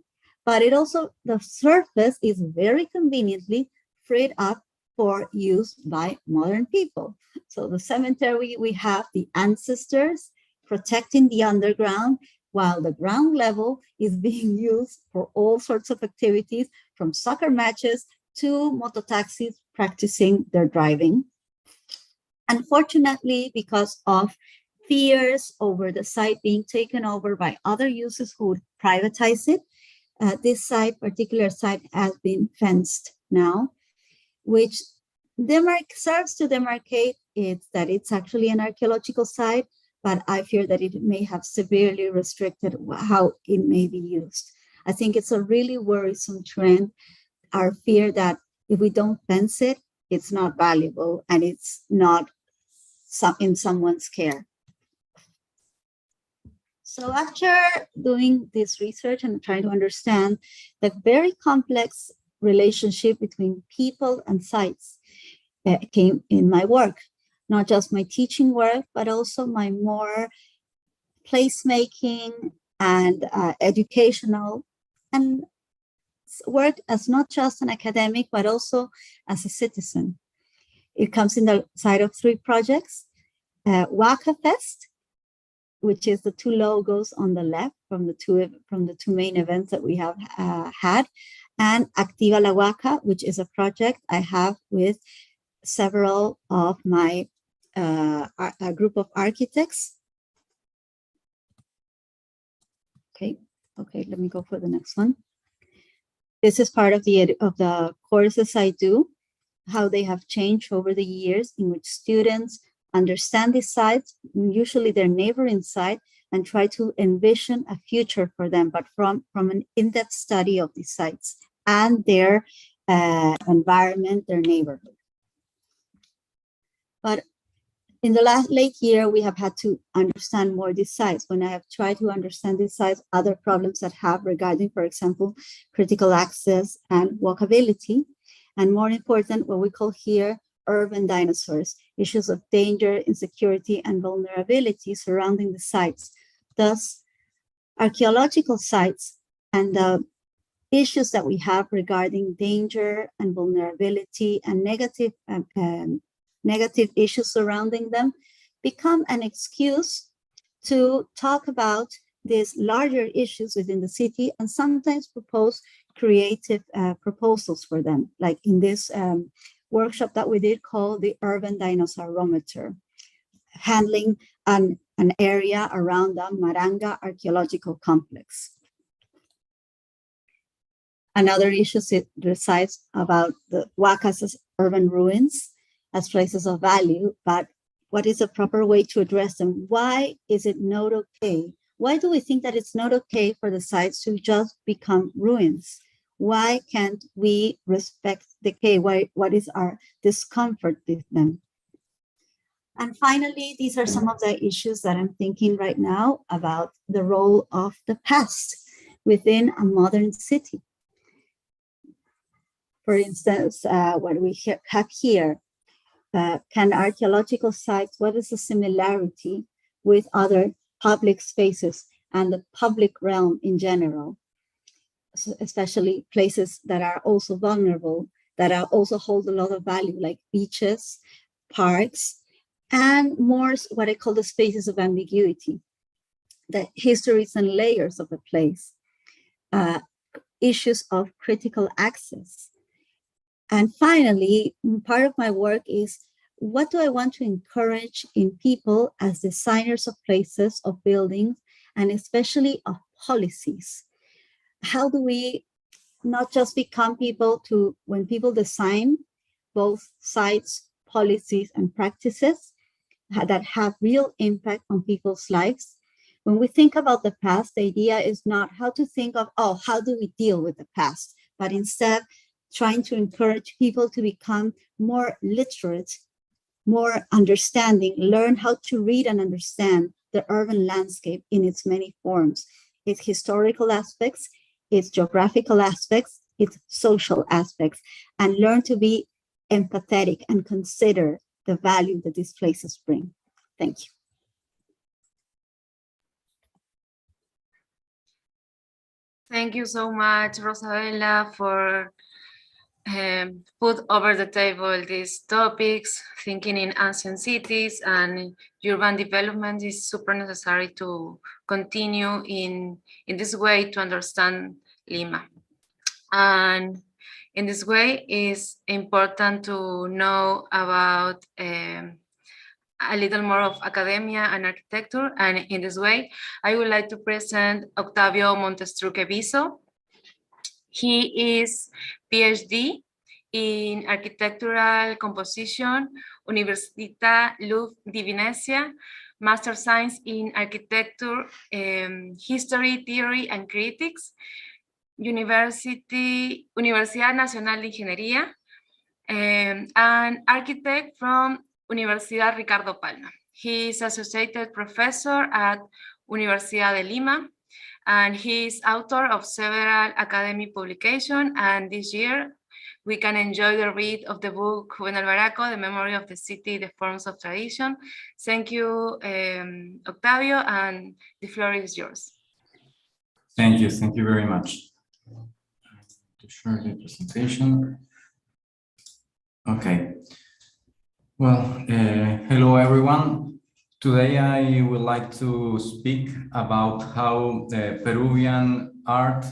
but it also, the surface is very conveniently freed up for use by modern people. So the cemetery, we have the ancestors protecting the underground, while the ground level is being used for all sorts of activities, from soccer matches to mototaxis practicing their driving. Unfortunately, because of fears over the site being taken over by other users who would privatize it, this particular site has been fenced now, which serves to demarcate it that it's actually an archaeological site, but I fear that it may have severely restricted how it may be used. I think it's a really worrisome trend, our fear that if we don't fence it, it's not valuable and it's not in someone's care. So after doing this research and trying to understand the very complex relationship between people and sites came in my work, not just my teaching work, but also my more placemaking and educational and work as not just an academic, but also as a citizen. It comes in the side of 3 projects, Waka Fest, which is the 2 logos on the left from the two main events that we have had, and Activa la Huaca, which is a project I have with several of my a group of architects. Okay, let me go for the next one. This is part of the courses I do, how they have changed over the years, in which students understand these sites, usually their neighboring site, and try to envision a future for them, but from an in-depth study of these sites and their environment, their neighborhood. But in the late year, we have had to understand more these sites. When I have tried to understand these sites, other problems that have regarding, for example, critical access and walkability, and more important, what we call here urban dinosaurs, issues of danger, insecurity, and vulnerability surrounding the sites. Thus, archaeological sites and the issues that we have regarding danger and vulnerability and negative issues surrounding them become an excuse to talk about these larger issues within the city and sometimes propose creative proposals for them, like in this workshop that we did called the Urban Dinosaurometer, handling an area around the Maranga Archaeological Complex. Another issue resides about the Huacas as urban ruins, as places of value, but what is a proper way to address them? Why is it not okay? Why do we think that it's not okay for the sites to just become ruins? Why can't we respect decay? What is our discomfort with them? And finally, these are some of the issues that I'm thinking right now about the role of the past within a modern city. For instance, what we have here, can archaeological sites, what is the similarity with other public spaces and the public realm in general, especially places that are also vulnerable, that are also hold a lot of value, like beaches, parks, and more what I call the spaces of ambiguity, the histories and layers of the place, issues of critical access. And finally, part of my work is, what do I want to encourage in people as designers of places, of buildings, and especially of policies? How do we not just become people to, when people design both sites, policies, and practices that have real impact on people's lives, When we think about the past, the idea is not how to think of, oh, how do we deal with the past, but instead trying to encourage people to become more literate, more understanding, learn how to read and understand the urban landscape in its many forms, its historical aspects, its geographical aspects, its social aspects, and learn to be empathetic and consider the value that these places bring. Thank you. Thank you so much, Rosabella, for put over the table these topics. Thinking in ancient cities and urban development is super necessary to continue in this way to understand Lima. And in this way, it's important to know about a little more of academia and architecture. And in this way, I would like to present Octavio Montestruque Viso. He is PhD in architectural composition, Università Louvre di Venezia, Master Science in Architecture, History, Theory and Critics, Universidad Nacional de Ingeniería, and architect from Universidad Ricardo Palma. He is associated professor at Universidad de Lima, and he is author of several academic publications. And this year, we can enjoy the read of the book Juven Alvaraco, The Memory of the City, The Forms of Tradition. Thank you, Octavio, and the floor is yours. Thank you very much. To share the presentation. Okay. Well, hello everyone. Today I would like to speak about how Peruvian art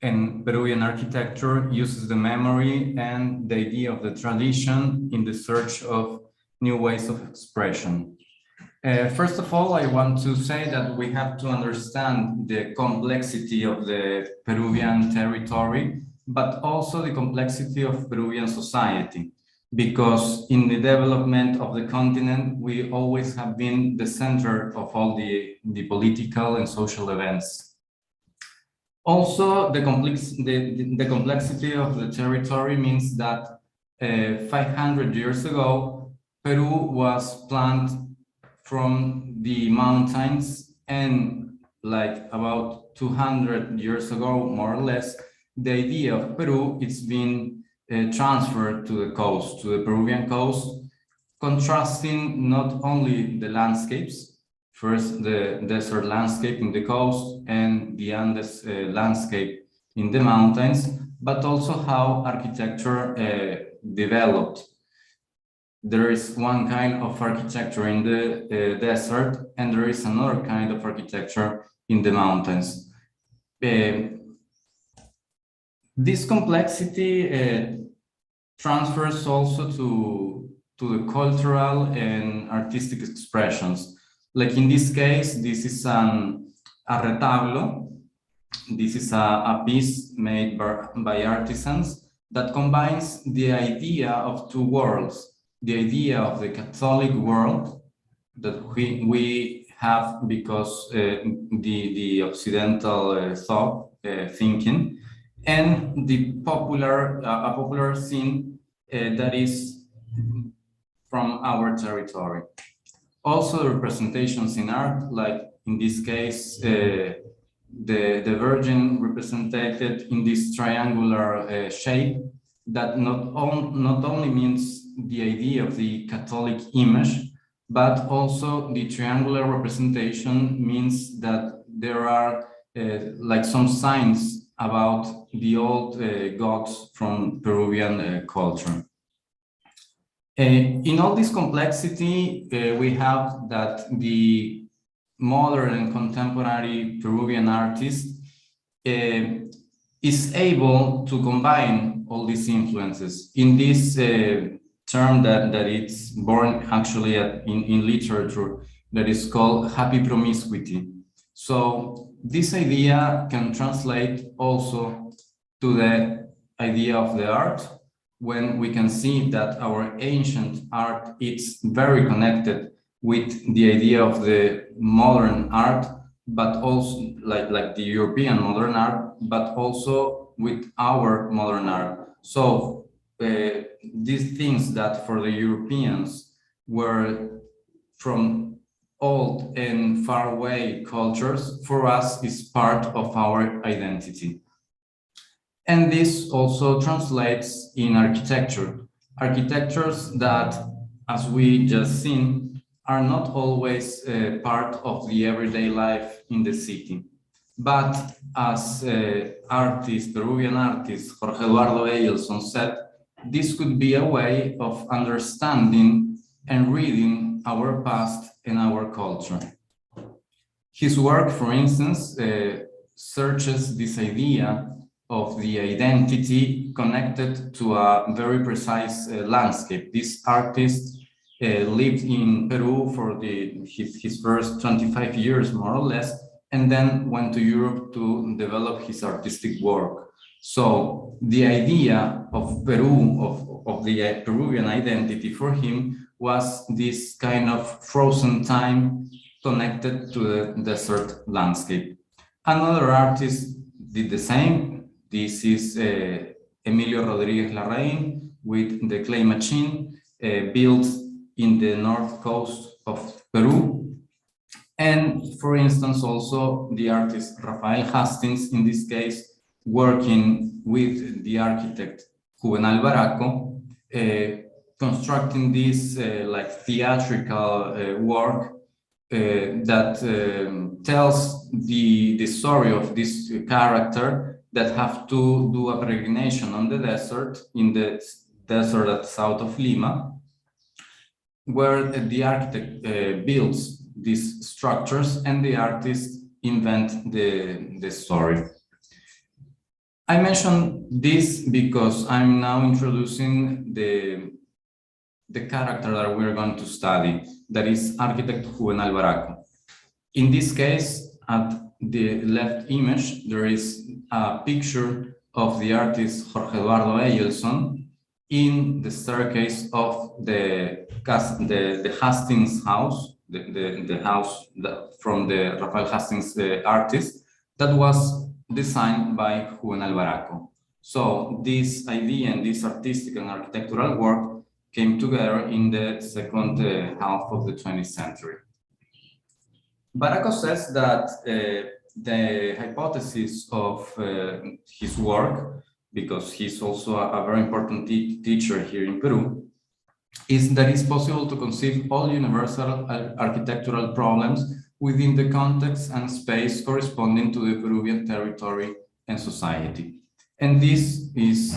and Peruvian architecture uses the memory and the idea of the tradition in the search of new ways of expression. First of all, I want to say that we have to understand the complexity of the Peruvian territory, but also the complexity of Peruvian society, because in the development of the continent, we always have been the center of all the political and social events. Also, the complexity of the territory means that 500 years ago, Peru was planned from the mountains, and like about 200 years ago, more or less, the idea of Peru is being transferred to the coast, to the Peruvian coast, contrasting not only the landscapes, first the desert landscape in the coast and the Andes landscape in the mountains, but also how architecture developed. There is one kind of architecture in the desert, and there is another kind of architecture in the mountains. This complexity transfers also to the cultural and artistic expressions. Like in this case, this is a retablo. This is a piece made by artisans that combines the idea of two worlds, the idea of the Catholic world that we have because the Occidental thought, thinking, and the popular scene that is from our territory. Also, the representations in art, like in this case, the Virgin represented in this triangular shape, that not only means the idea of the Catholic image, but also the triangular representation means that there are like some signs about the old gods from Peruvian culture. In all this complexity, we have that the modern and contemporary Peruvian artist is able to combine all these influences in this term that it's born actually in literature that is called happy promiscuity. So this idea can translate also to the idea of the art, when we can see that our ancient art is very connected with the idea of the modern art, but also like the European modern art, but also with our modern art. So these things that for the Europeans were from old and far away cultures, for us is part of our identity. And this also translates in architecture. Architectures that, as we just seen, are not always part of the everyday life in the city. But as Peruvian artist Jorge Eduardo Eielson said, this could be a way of understanding and reading our past and our culture. His work, for instance, searches this idea of the identity connected to a very precise landscape. This artist lived in Peru for his first 25 years, more or less, and then went to Europe to develop his artistic work. So the idea of Peru, of the Peruvian identity for him was this kind of frozen time connected to the desert landscape. Another artist did the same. This is Emilio Rodríguez Larraín with the clay machine built in the north coast of Peru. And for instance, also the artist Rafael Hastings, in this case, working with the architect Juvenal Baraco, constructing this like theatrical work that tells the story of this character that have to do a peregrination on the desert, in the desert at south of Lima, where the architect builds these structures and the artist invent the story. I mention this because I'm now introducing the character that we're going to study, that is architect Juvenal Baraco. In this case, at the left image, there is a picture of the artist Jorge Eduardo Eielson in the staircase of the Hastings house, the house from the Rafael Hastings artist, that was designed by Juvenal Baraco. So this idea and this artistic and architectural work came together in the second half of the 20th century. Baraco says that the hypothesis of his work, because he's also a very important teacher here in Peru, is that it's possible to conceive all universal architectural problems within the context and space corresponding to the Peruvian territory and society. And this is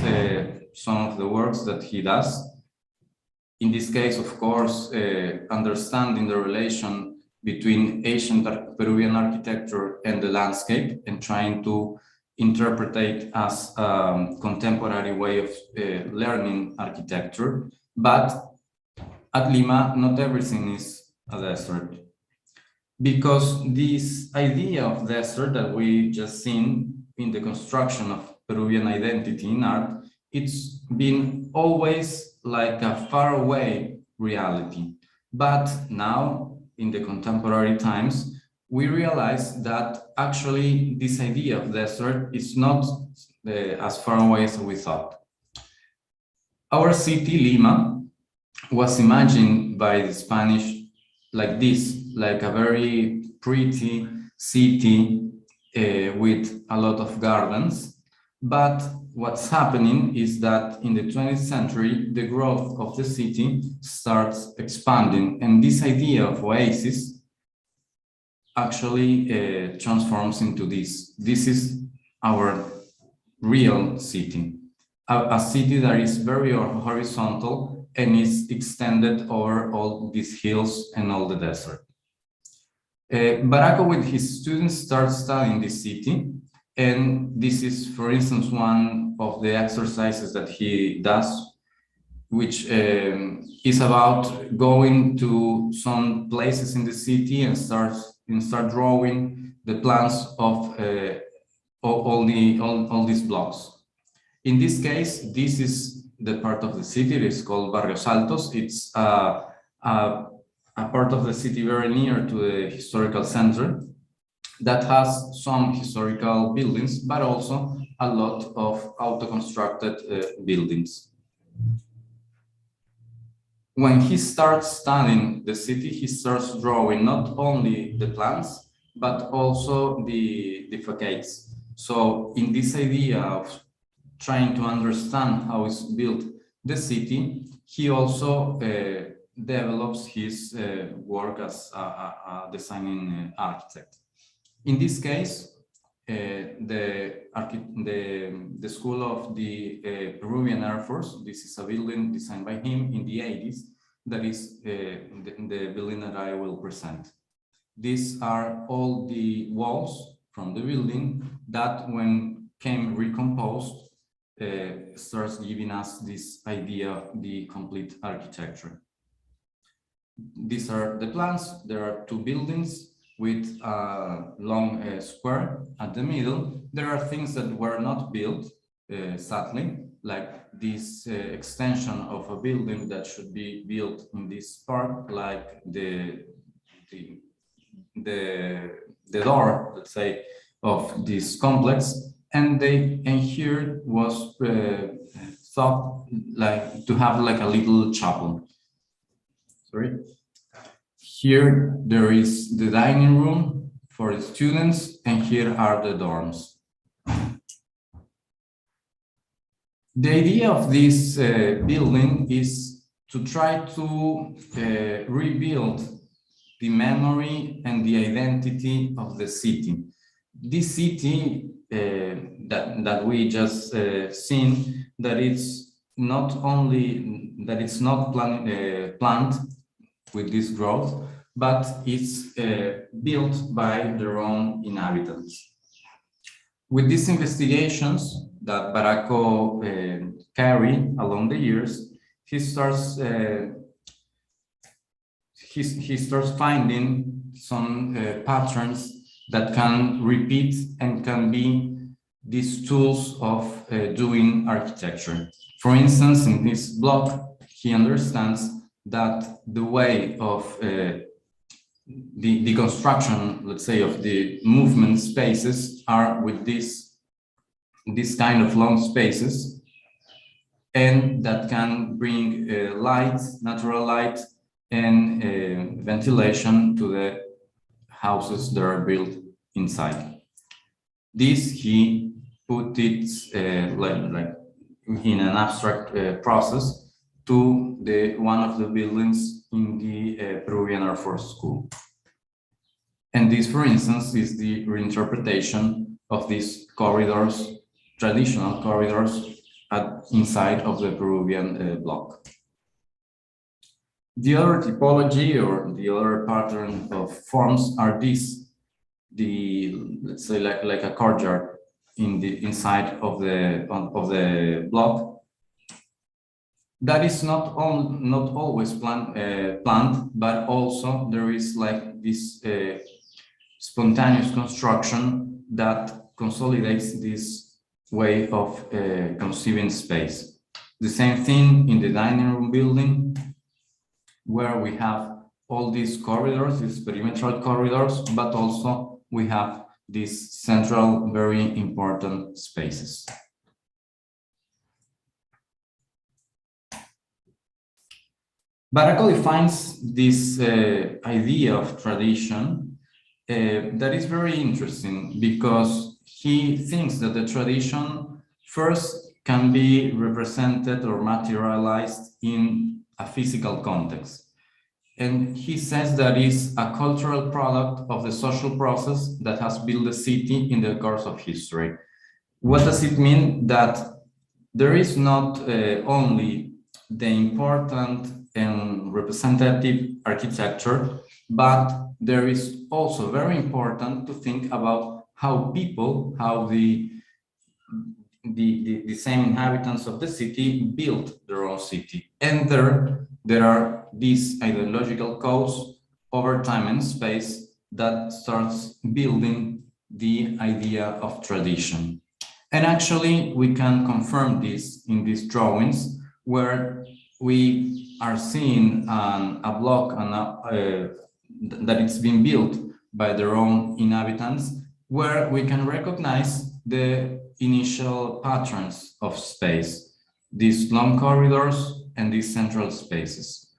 some of the works that he does. In this case, of course, understanding the relation between ancient Peruvian architecture and the landscape and trying to interpret it as a contemporary way of learning architecture. But at Lima, not everything is a desert. Because this idea of desert that we just seen in the construction of Peruvian identity in art, it's been always like a faraway reality. But now, in the contemporary times, we realize that actually this idea of desert is not as far away as we thought. Our city, Lima, was imagined by the Spanish like this, like a very pretty city with a lot of gardens. But what's happening is that in the 20th century, the growth of the city starts expanding, and this idea of oasis actually transforms into this. This is our real city, a city that is very horizontal and is extended over all these hills and all the desert. Baraco, with his students, starts studying this city, and this is, for instance, one of the exercises that he does, which is about going to some places in the city and start drawing the plans of all these blocks. In this case, this is the part of the city. It is called Barrios Altos. It's a a part of the city very near to the historical center that has some historical buildings, but also a lot of auto-constructed buildings. When he starts studying the city, he starts drawing not only the plans, but also the facades. So in this idea of trying to understand how is built the city, he also develops his work as a designing architect. In this case, the school of the Peruvian Air Force, this is a building designed by him in the 80s, that is the building that I will present. These are all the walls from the building that, when came recomposed, starts giving us this idea of the complete architecture. These are the plans. There are two buildings with a long square at the middle. There are things that were not built, sadly, like this extension of a building that should be built in this part, like the door, let's say, of this complex. And here was thought like to have like a little chapel. Sorry. Here there is the dining room for the students, and here are the dorms. The idea of this building is to try to rebuild the memory and the identity of the city. This city that we just seen, that it's not only that it's not planned with this growth, but it's built by their own inhabitants. With these investigations that Baracco carried along the years, he starts finding some patterns that can repeat and can be these tools of doing architecture. For instance, in this block, he understands that the way of the construction, let's say, of the movement spaces are with this kind of long spaces, and that can bring light, natural light, and ventilation to the houses that are built inside. This he put it like in an abstract process to one of the buildings in the Peruvian Air Force School. And this, for instance, is the reinterpretation of these corridors, traditional corridors inside of the Peruvian block. The other typology or the other pattern of forms are these, let's say like a courtyard inside of the block. That is not always planned, but also there is like this spontaneous construction that consolidates this way of conceiving space. The same thing in the dining room building, where we have all these corridors, these perimetral corridors, but also we have these central, very important spaces. Baracco defines this idea of tradition that is very interesting, because he thinks that the tradition first can be represented or materialized in a physical context. And he says that is a cultural product of the social process that has built the city in the course of history. What does it mean? That there is not only the important and representative architecture, but there is also very important to think about how people, how the same inhabitants of the city built their own city. And there are these ideological codes over time and space that starts building the idea of tradition. And actually, we can confirm this in these drawings, where we are seeing a block that it's been built by their own inhabitants, where we can recognize the initial patterns of space, these long corridors and these central spaces.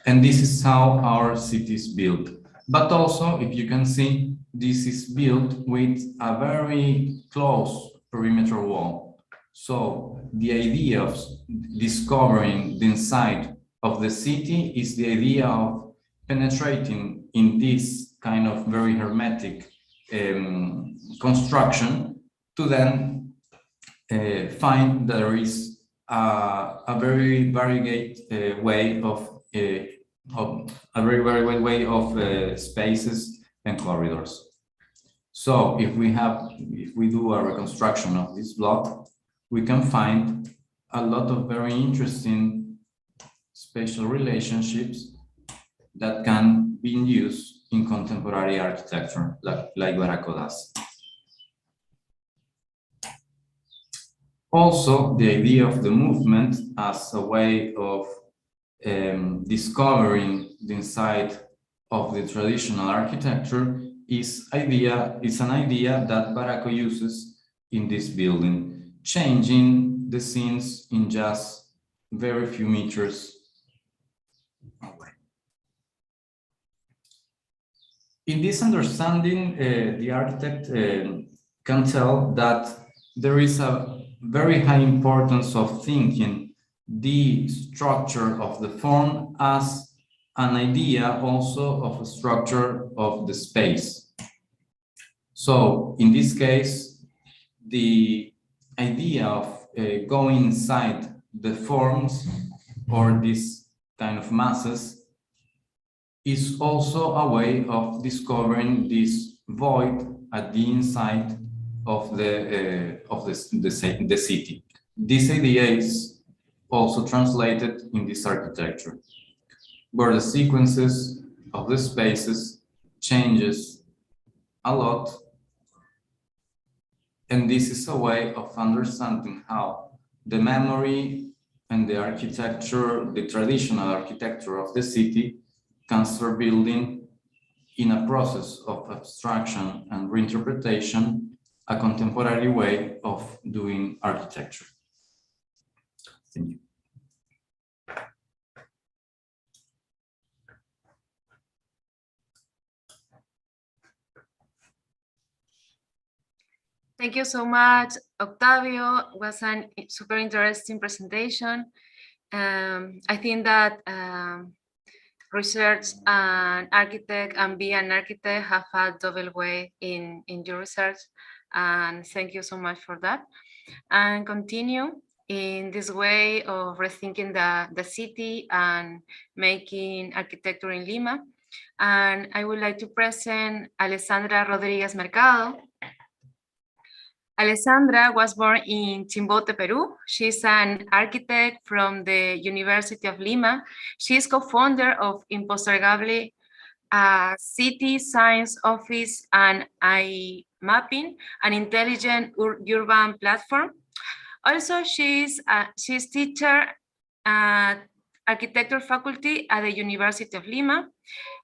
And this is how our city is built. But also, if you can see, this is built with a very close perimeter wall. So the idea of discovering the inside of the city is the idea of penetrating in this kind of very hermetic construction to then find there is a very varied way of spaces and corridors. So if we do a reconstruction of this block, we can find a lot of very interesting spatial relationships that can be used in contemporary architecture, like Baracco does. Also, the idea of the movement as a way of discovering the inside of the traditional architecture is an idea that Baracco uses in this building, changing the scenes in just very few meters away. In this understanding, the architect can tell that there is a very high importance of thinking the structure of the form as an idea also of a structure of the space. So in this case, the idea of going inside the forms or this kind of masses is also a way of discovering this void at the inside of the city. This idea is also translated in this architecture, where the sequences of the spaces changes a lot, and this is a way of understanding how the memory and the architecture, the traditional architecture of the city, can start building in a process of abstraction and reinterpretation a contemporary way of doing architecture. Thank you. Thank you so much, Octavio. It was a super interesting presentation. I think that research and architect and be an architect have a double way in your research. And thank you so much for that. And continue in this way of rethinking the city and making architecture in Lima. And I would like to present Alessandra Rodríguez Mercado. Alessandra was born in Chimbote, Peru. She's an architect from the University of Lima. She is co-founder of Impostergable, a city science office and mapping, an intelligent urban platform. Also, she's teacher at architecture faculty at the University of Lima.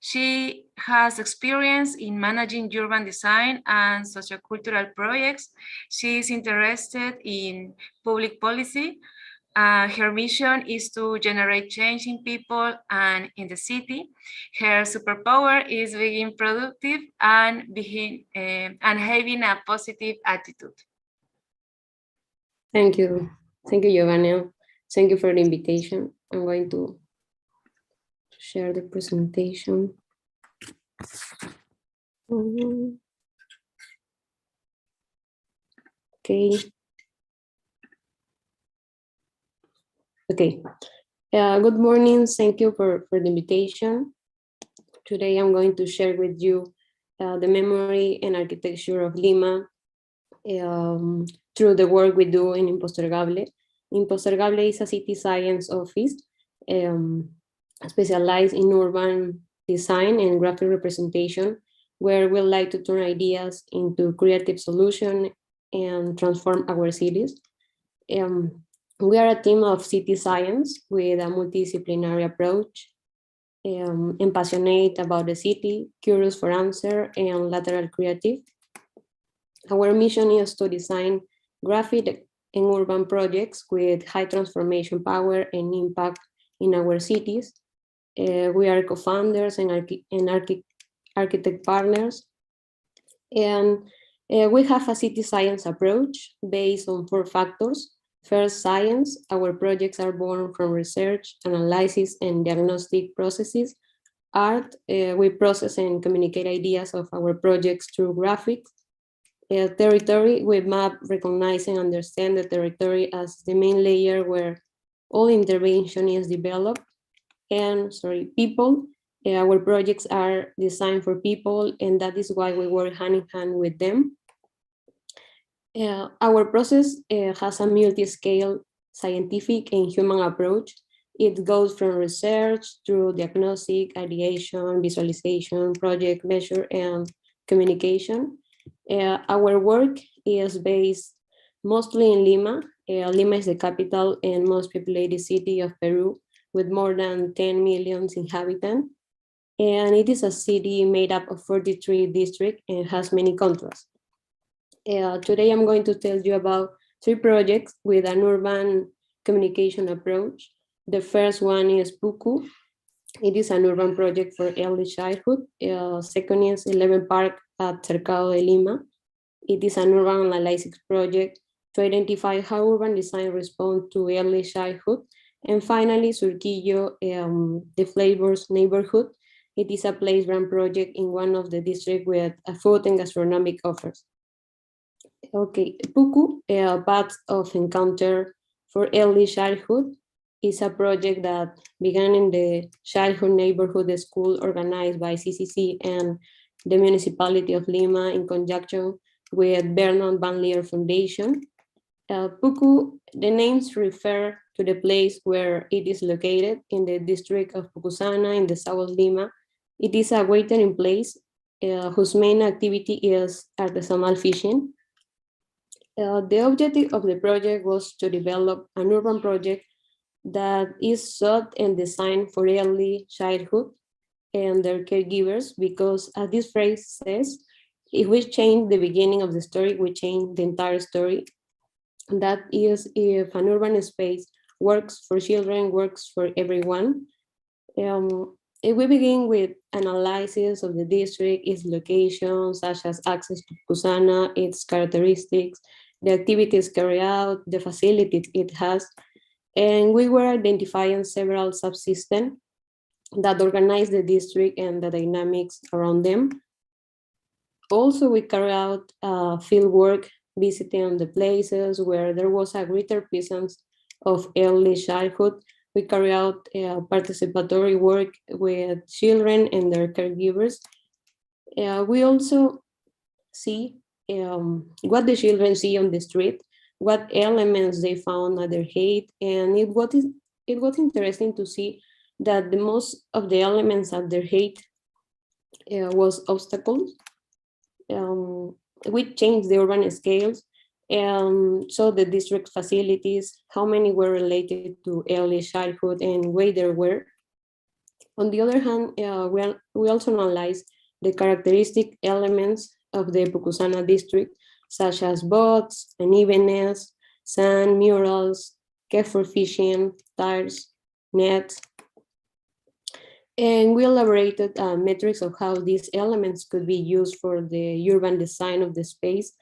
She has experience in managing urban design and sociocultural projects. She is interested in public policy. Her mission is to generate change in people and in the city. Her superpower is being productive and having a positive attitude. Thank you, Giovanna. Thank you for the invitation. I'm going to share the presentation. Okay. Good morning. Thank you for the invitation. Today I'm going to share with you the memory and architecture of Lima through the work we do in Impostergable. Impostergable is a city science office specialized in urban design and graphic representation, where we like to turn ideas into creative solutions and transform our cities. We are a team of city science with a multidisciplinary approach, and passionate about the city, curious for answer, and lateral creative. Our mission is to design graphic and urban projects with high transformation power and impact in our cities. We are co-founders and architect partners, and we have a city science approach based on 4 factors. First, science. Our projects are born from research, analysis, and diagnostic processes. Art. We process and communicate ideas of our projects through graphics. Territory. We map, recognize, and understand the territory as the main layer where all intervention is developed. And people. Our projects are designed for people, and that is why we work hand in hand with them. Our process has a multi-scale scientific and human approach. It goes from research through diagnostic, ideation, visualization, project measure, and communication. Our work is based mostly in Lima. Lima is the capital and most populated city of Peru, with more than 10 million inhabitants. And it is a city made up of 43 districts and has many contrasts. Today I'm going to tell you about 3 projects with an urban communication approach. The first one is PUCU. It is an urban project for early childhood. Second is 11 Park at Cercado de Lima. It is an urban analysis project to identify how urban design responds to early childhood. And finally, Surquillo, the Flavors neighborhood. It is a place brand project in one of the districts with a food and gastronomic offers. Okay, PUCU, Paths of Encounter for Early Childhood, is a project that began in the Childhood Neighborhood School organized by CCC and the Municipality of Lima in conjunction with Vernon Van Leer Foundation. PUCU, the names refer to the place where it is located in the district of Pucusana in the south of Lima. It is a watering place whose main activity is artisanal fishing. The objective of the project was to develop an urban project that is sought and designed for early childhood and their caregivers, because as this phrase says, if we change the beginning of the story, we change the entire story. That is, if an urban space works for children, works for everyone. If we begin with analysis of the district, its location, such as access to Pucusana, its characteristics, the activities carried out, the facilities it has, and we were identifying several subsystems that organize the district and the dynamics around them. Also, we carry out field work, visiting the places where there was a greater presence of early childhood. We carry out participatory work with children and their caregivers. We also see what the children see on the street, what elements they found at their height, and it was interesting to see that the most of the elements at their height was obstacles. We changed the urban scales, so the district facilities, how many were related to early childhood and where they were. On the other hand, we also analyzed the characteristic elements of the Pucusana district, such as boats, unevenness, sand, murals, care for fishing, tires, nets. And we elaborated metrics of how these elements could be used for the urban design of the space,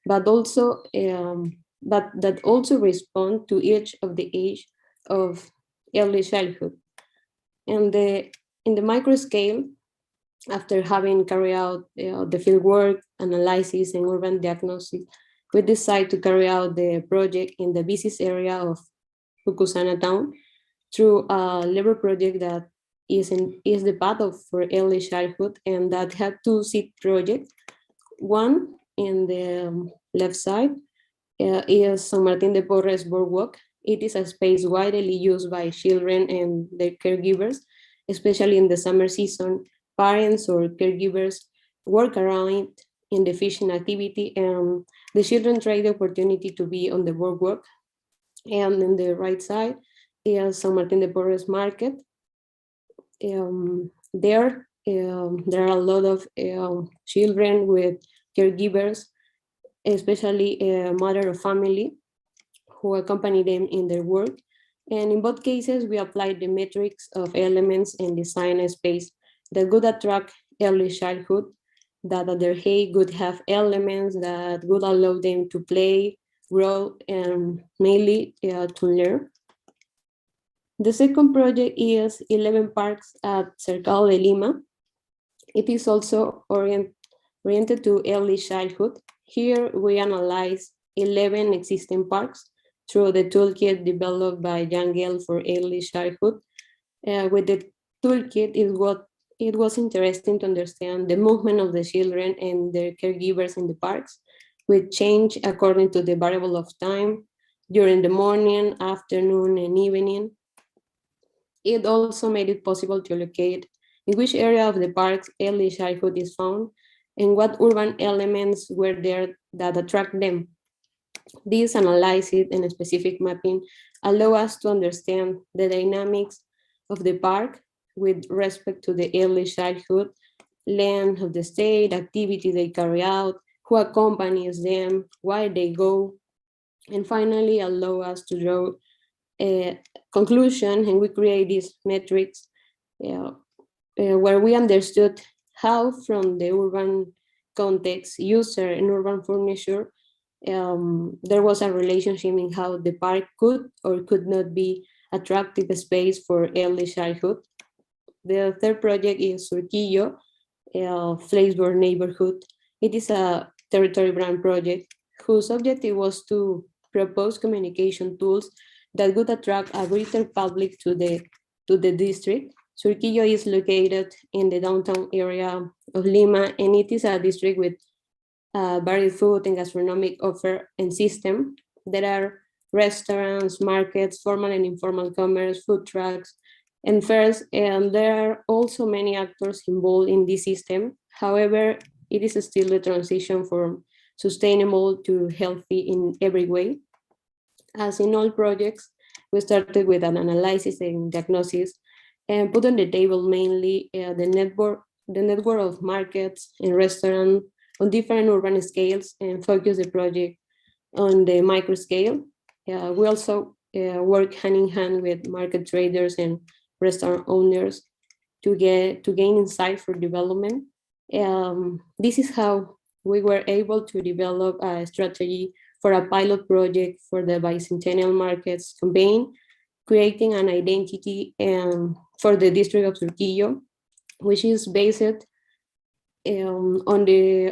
but also that also respond to each of the age of early childhood. And in the micro scale, after having carried out the field work, analysis, and urban diagnosis, we decided to carry out the project in the busiest area of Pucusana town through a labor project that is the path for early childhood, and that had 2 seed projects. One in the left side is San Martin de Porres Boardwalk. It is a space widely used by children and their caregivers, especially in the summer season. Parents or caregivers work around it in the fishing activity, and the children try the opportunity to be on the boardwalk. And in the right side is San Martin de Porres Market. There are a lot of children with caregivers, especially a mother of family, who accompany them in their work. And in both cases, we applied the metrics of elements and design a space that would attract early childhood, that at their height would have elements that would allow them to play, grow, and mainly to learn. The second project is 11 Parks at Cercado de Lima. It is also oriented to early childhood. Here we analyze 11 existing parks through the toolkit developed by Yangel for early childhood. With the toolkit, it was interesting to understand the movement of the children and their caregivers in the parks, which change according to the variable of time during the morning, afternoon, and evening. It also made it possible to locate in which area of the park's early childhood is found and what urban elements were there that attract them. This analysis and specific mapping allow us to understand the dynamics of the park with respect to the early childhood, length of the stay, the activity they carry out, who accompanies them, why they go, and finally allow us to draw a conclusion, and we create these metrics where we understood how from the urban context, user, and urban furniture, there was a relationship in how the park could or could not be attractive space for early childhood. The third project is Surquillo, Flaysburg neighborhood. It is a territory brand project whose objective was to propose communication tools that would attract a greater public to the district. Surquillo is located in the downtown area of Lima, and it is a district with varied food and gastronomic offer and system. There are restaurants, markets, formal and informal commerce, food trucks, and fairs, and there are also many actors involved in this system. However, it is still a transition from sustainable to healthy in every way. As in all projects, we started with an analysis and diagnosis and put on the table mainly the network of markets and restaurants on different urban scales and focus the project on the micro scale. We also work hand in hand with market traders and restaurant owners to gain insight for development. This is how we were able to develop a strategy for a pilot project for the bicentennial markets campaign, creating an identity for the district of Surquillo, which is based on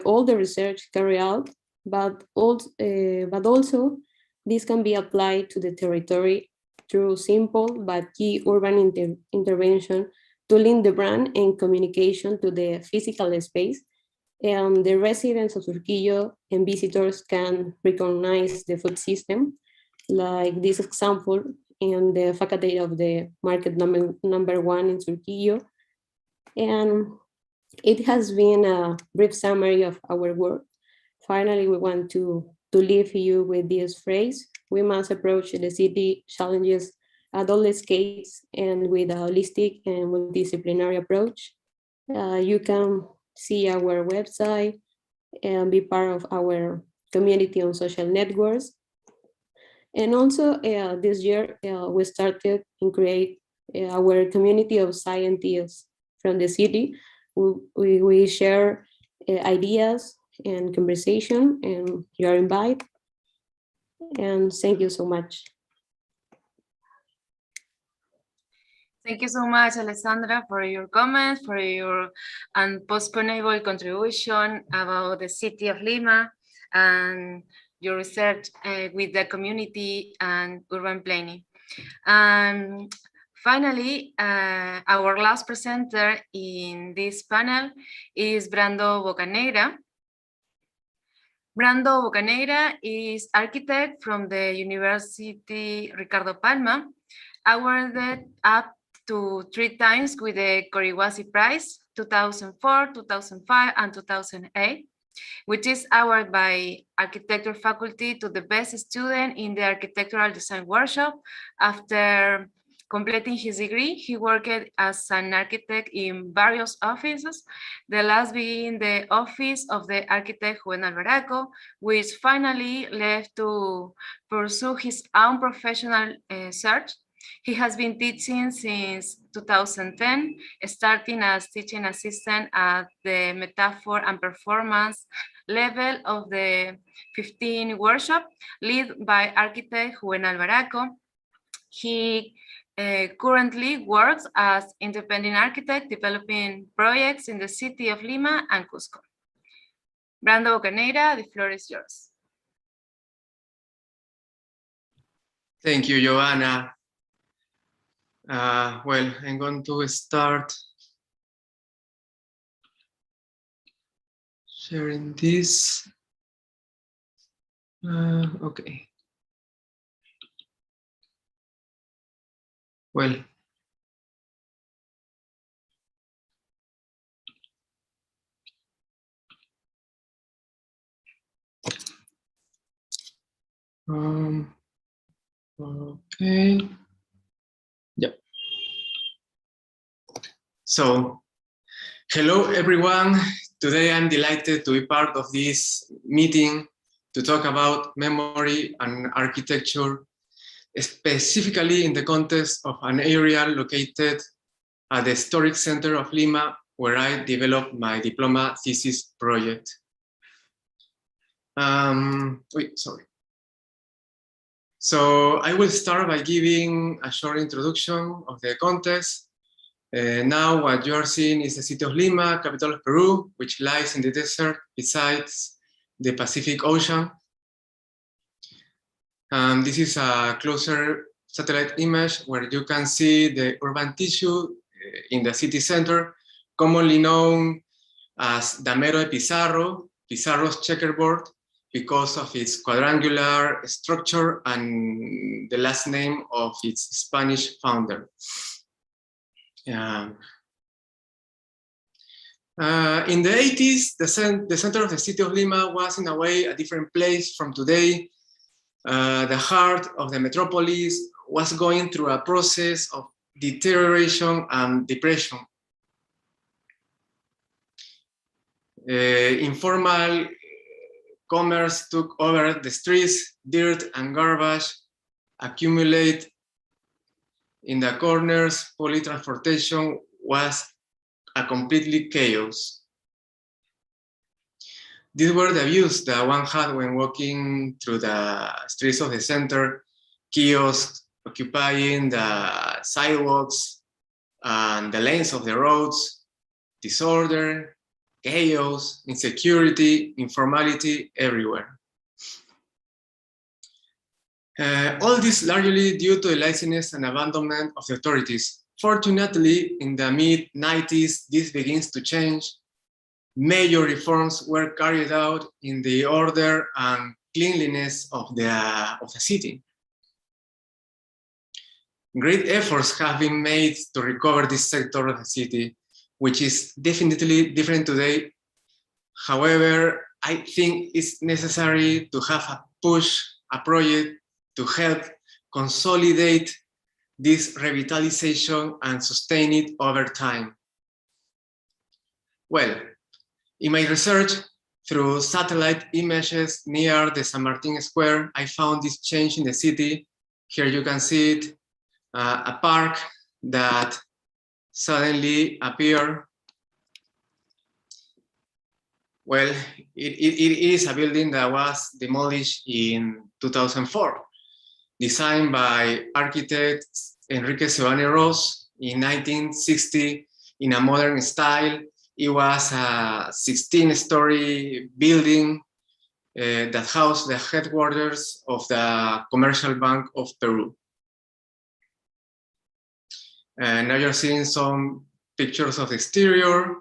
all the research carried out, but also this can be applied to the territory through simple but key urban intervention to link the brand and communication to the physical space. And the residents of Surquillo and visitors can recognize the food system, like this example in the facade of the market number 1 in Surquillo. And it has been a brief summary of our work. Finally, we want to leave you with this phrase: we must approach the city challenges at all scales and with a holistic and multidisciplinary approach. You can see our website and be part of our community on social networks. And also this year, we started and create our community of scientists from the city. We share ideas and conversation, and you are invited. And thank you so much. Thank you so much, Alessandra, for your comments, for your unpostponable contribution about the city of Lima and your research with the community and urban planning. Finally, our last presenter in this panel is Brando Bocanegra. Brando Bocanegra is architect from the University Ricardo Palma, awarded up to 3 times with the Corihuasi Prize, 2004, 2005, and 2008. which is awarded by architecture faculty to the best student in the architectural design workshop. After completing his degree, he worked as an architect in various offices, the last being the office of the architect Juan Alvarado, which finally left to pursue his own professional search. He has been teaching since 2010, starting as teaching assistant at the metaphor and performance level of the 15 workshop, led by architect Juan Alvarado. He currently works as independent architect, developing projects in the city of Lima and Cusco. Brando, Bocanegra, the floor is yours. Thank you, Giovanna. Well, I'm going to start sharing this. Okay. Well, okay. Yep. So, hello everyone. Today I'm delighted to be part of this meeting to talk about memory and architecture, specifically in the context of an area located at the historic center of Lima, where I developed my diploma thesis project. Sorry. So I will start by giving a short introduction of the context. Now what you are seeing is the city of Lima, capital of Peru, which lies in the desert besides the Pacific Ocean. This is a closer satellite image where you can see the urban tissue in the city center, commonly known as Damero de Pizarro, Pizarro's checkerboard, because of its quadrangular structure and the last name of its Spanish founder. In the 80s, the center of the city of Lima was in a way a different place from today. The heart of the metropolis was going through a process of deterioration and depression. Informal commerce took over the streets, dirt and garbage accumulate in the corners, public transportation was a completely chaos. These were the views that one had when walking through the streets of the center, kiosks occupying the sidewalks and the lanes of the roads, disorder, chaos, insecurity, informality everywhere. All this largely due to the laziness and abandonment of the authorities. Fortunately, in the mid-90s, this begins to change. Major reforms were carried out in the order and cleanliness of the city. Great efforts have been made to recover this sector of the city, which is definitely different today. However, I think it's necessary to have a project to help consolidate this revitalization and sustain it over time. Well, in my research through satellite images near the San Martin Square, I found this change in the city. Here you can see it, a park that suddenly appeared. Well, it is a building that was demolished in 2004, designed by architect Enrique Sebane Ross in 1960 in a modern style. It was a 16-story building that housed the headquarters of the Commercial Bank of Peru. Now you're seeing some pictures of the exterior,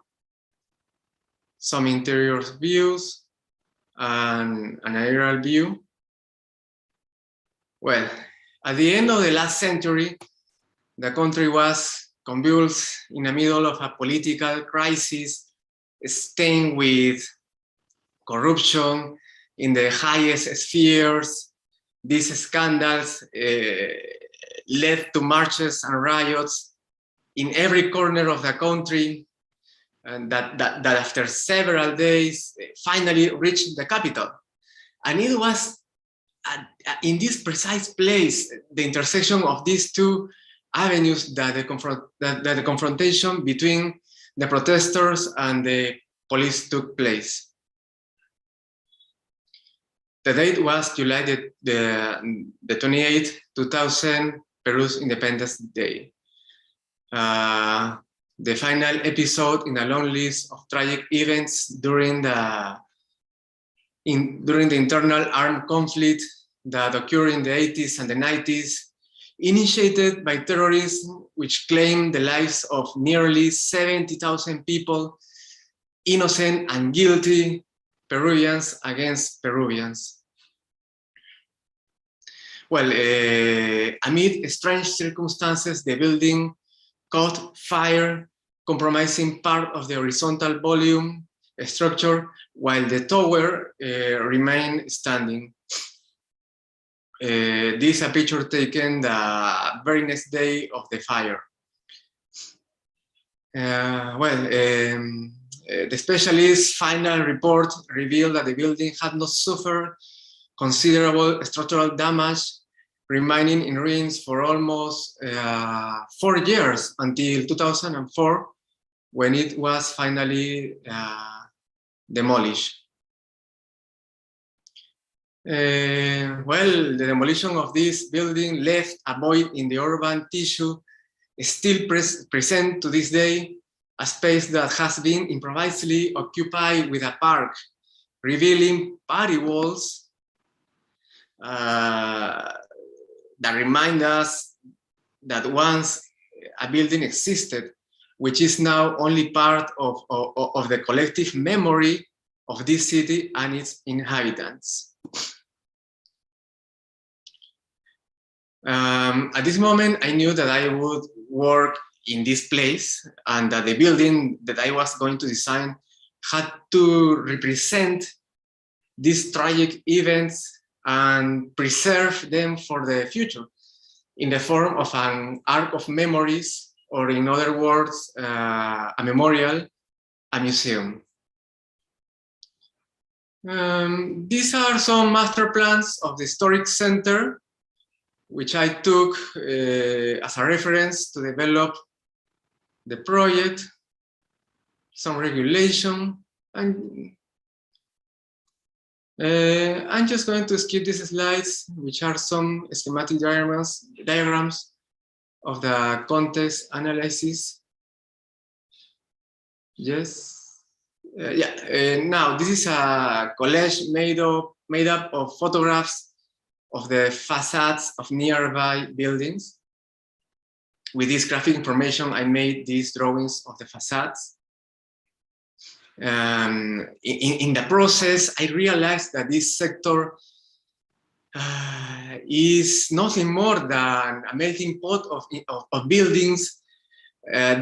some interior views, and an aerial view. Well, at the end of the last century, the country was convulsed in the middle of a political crisis, stained with corruption in the highest spheres. These scandals led to marches and riots in every corner of the country, and that after several days finally reached the capital. And it was in this precise place, the intersection of these two avenues, that the confrontation between the protesters and the police took place. The date was July the 28th, 2000, Peru's Independence Day. The final episode in a long list of tragic events during the internal armed conflict that occurred in the 80s and the 90s, initiated by terrorism, which claimed the lives of nearly 70,000 people, innocent and guilty Peruvians against Peruvians. Well, amid strange circumstances, the building caught fire, compromising part of the horizontal volume structure, while the tower remained standing. This is a picture taken the very next day of the fire. The specialist's final report revealed that the building had not suffered considerable structural damage, remaining in ruins for almost 4 years until 2004, when it was finally demolished. The demolition of this building left a void in the urban tissue, still present to this day, a space that has been improvisedly occupied with a park, revealing party walls that remind us that once a building existed, which is now only part of the collective memory of this city and its inhabitants. At this moment, I knew that I would work in this place and that the building that I was going to design had to represent these tragic events and preserve them for the future in the form of an arc of memories, or in other words, a memorial, a museum. These are some master plans of the historic center, which I took as a reference to develop the project, some regulation, and I'm just going to skip these slides, which are some schematic diagrams of the context analysis. Yes. Now, this is a collage made up of photographs of the facades of nearby buildings. With this graphic information, I made these drawings of the facades. In the process, I realized that this sector is nothing more than a melting pot of buildings,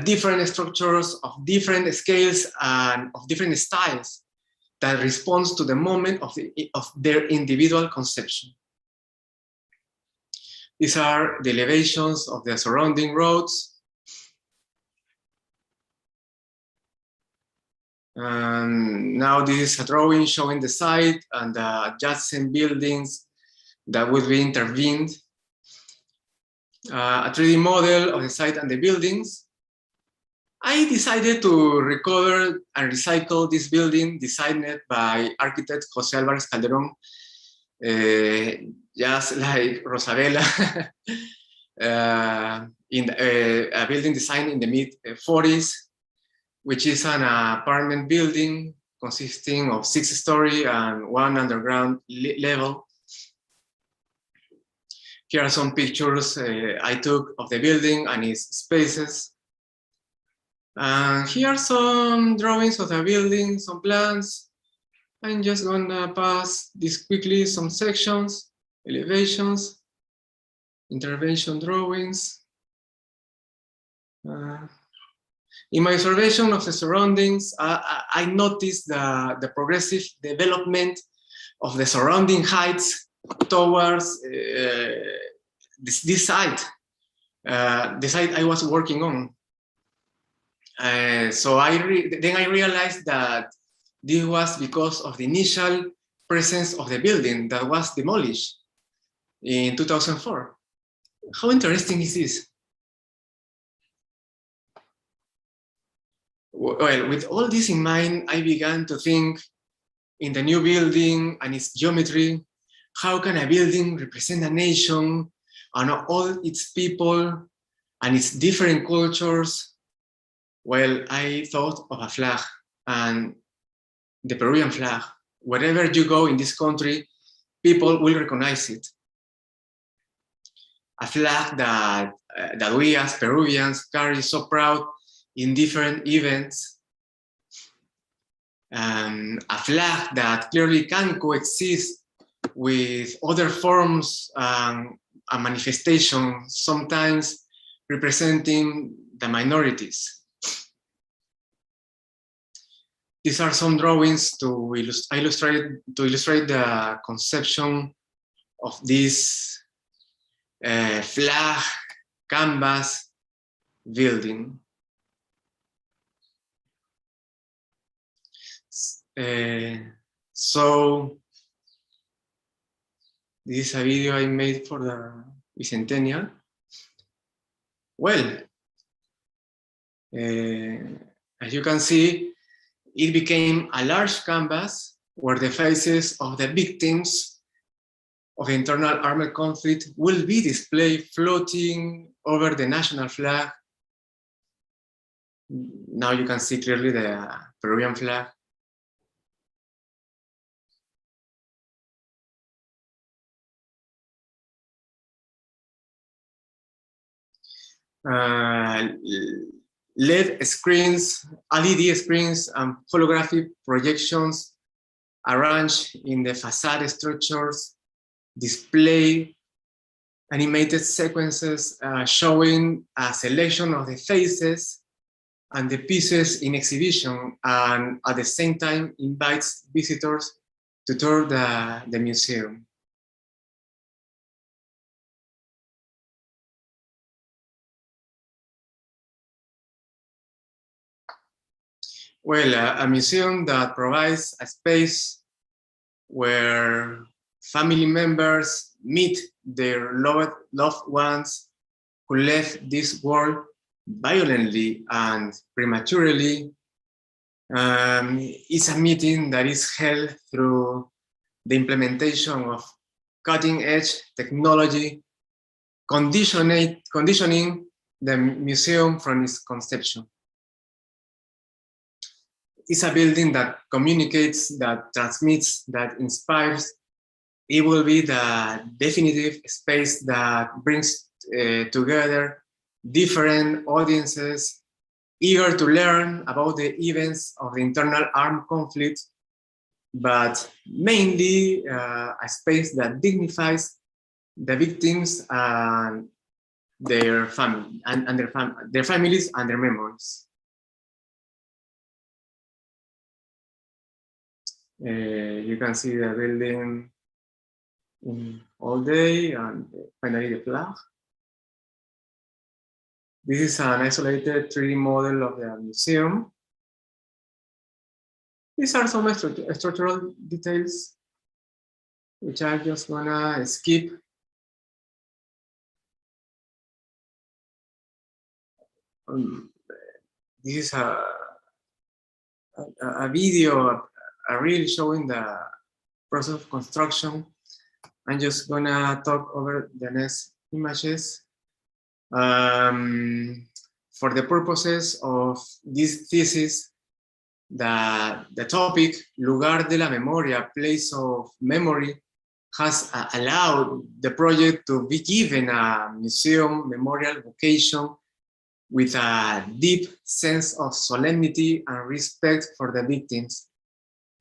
different structures of different scales and of different styles that responds to the moment of their individual conception. These are the elevations of the surrounding roads. Now this is a drawing showing the site and the adjacent buildings that would be intervened. A 3D model of the site and the buildings. I decided to recover and recycle this building designed by architect José Alvarez-Calderon, just like Rosabella, in a building designed in the mid-40s, which is an apartment building consisting of 6 stories and 1 underground level. Here are some pictures I took of the building and its spaces. And here are some drawings of the building, some plans. I'm just gonna pass this quickly, some sections, elevations, intervention drawings. In my observation of the surroundings, I noticed the progressive development of the surrounding heights towards this site, the site I was working on. So then I realized that this was because of the initial presence of the building that was demolished in 2004. How interesting is this? Well, with all this in mind, I began to think in the new building and its geometry. How can a building represent a nation and all its people and its different cultures? Well, I thought of a flag, and the Peruvian flag. Wherever you go in this country, people will recognize it. A flag that we as Peruvians carry so proud in different events. A flag that clearly can coexist with other forms and manifestations, sometimes representing the minorities. These are some drawings to illustrate the conception of this flag canvas building. So this is a video I made for the bicentennial. Well, as you can see, it became a large canvas where the faces of the victims of the internal armed conflict will be displayed floating over the national flag. Now you can see clearly the Peruvian flag. LED screens, LED screens, and holographic projections arranged in the facade structures display animated sequences showing a selection of the faces and the pieces in exhibition, and at the same time invites visitors to tour the museum. Well, a museum that provides a space where family members meet their loved ones who left this world violently and prematurely. It's a meeting that is held through the implementation of cutting-edge technology, conditioning the museum from its conception. It's a building that communicates, that transmits, that inspires. It will be the definitive space that brings together different audiences eager to learn about the events of the internal armed conflict, but mainly a space that dignifies the victims and their family and their families and their memories. You can see the building all day and finally the flag. This is an isolated 3D model of the museum. These are some structural details, which I'm just gonna skip. This is a video, a reel showing the process of construction. I'm just gonna talk over the next images. For the purposes of this thesis, the topic, Lugar de la Memoria, place of memory, has allowed the project to be given a museum memorial vocation with a deep sense of solemnity and respect for the victims.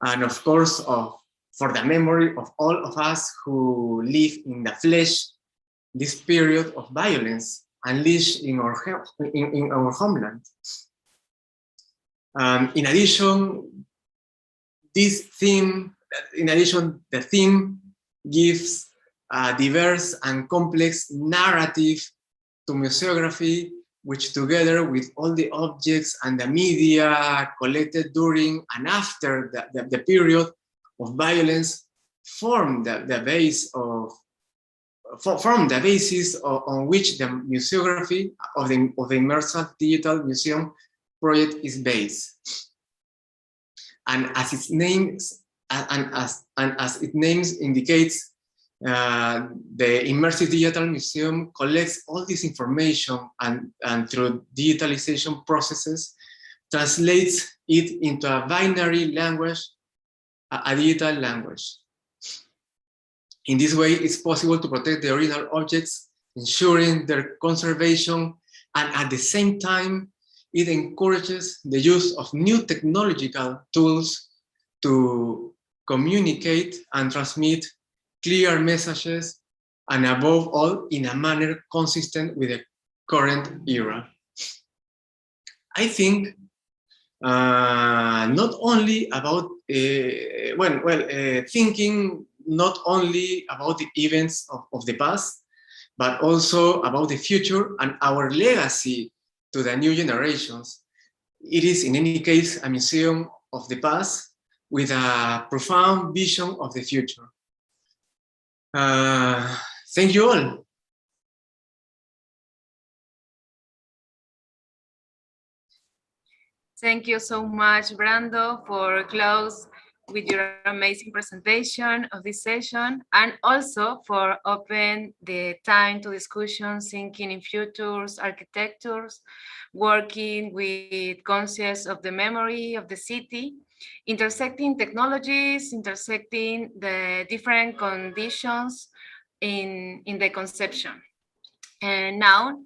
And of course, for the memory of all of us who live in the flesh this period of violence unleashed in our homeland. In addition, the theme gives a diverse and complex narrative to museography, which together with all the objects and the media collected during and after the period of violence form the basis on which the museography of the immersive digital museum project is based. And as its names indicates, the immersive digital museum collects all this information and through digitalization processes translates it into a binary language, a digital language. In this way, it's possible to protect the original objects, ensuring their conservation, and at the same time, it encourages the use of new technological tools to communicate and transmit clear messages, and above all, in a manner consistent with the current era. I think not only about, thinking not only about the events of the past, but also about the future and our legacy to the new generations. It is, in any case, a museum of the past with a profound vision of the future. Thank you all. Thank you so much, Brando, for close with your amazing presentation of this session, and also for open the time to discussion, thinking in futures, architectures, working with conscious of the memory of the city, intersecting technologies, intersecting the different conditions in the conception. And now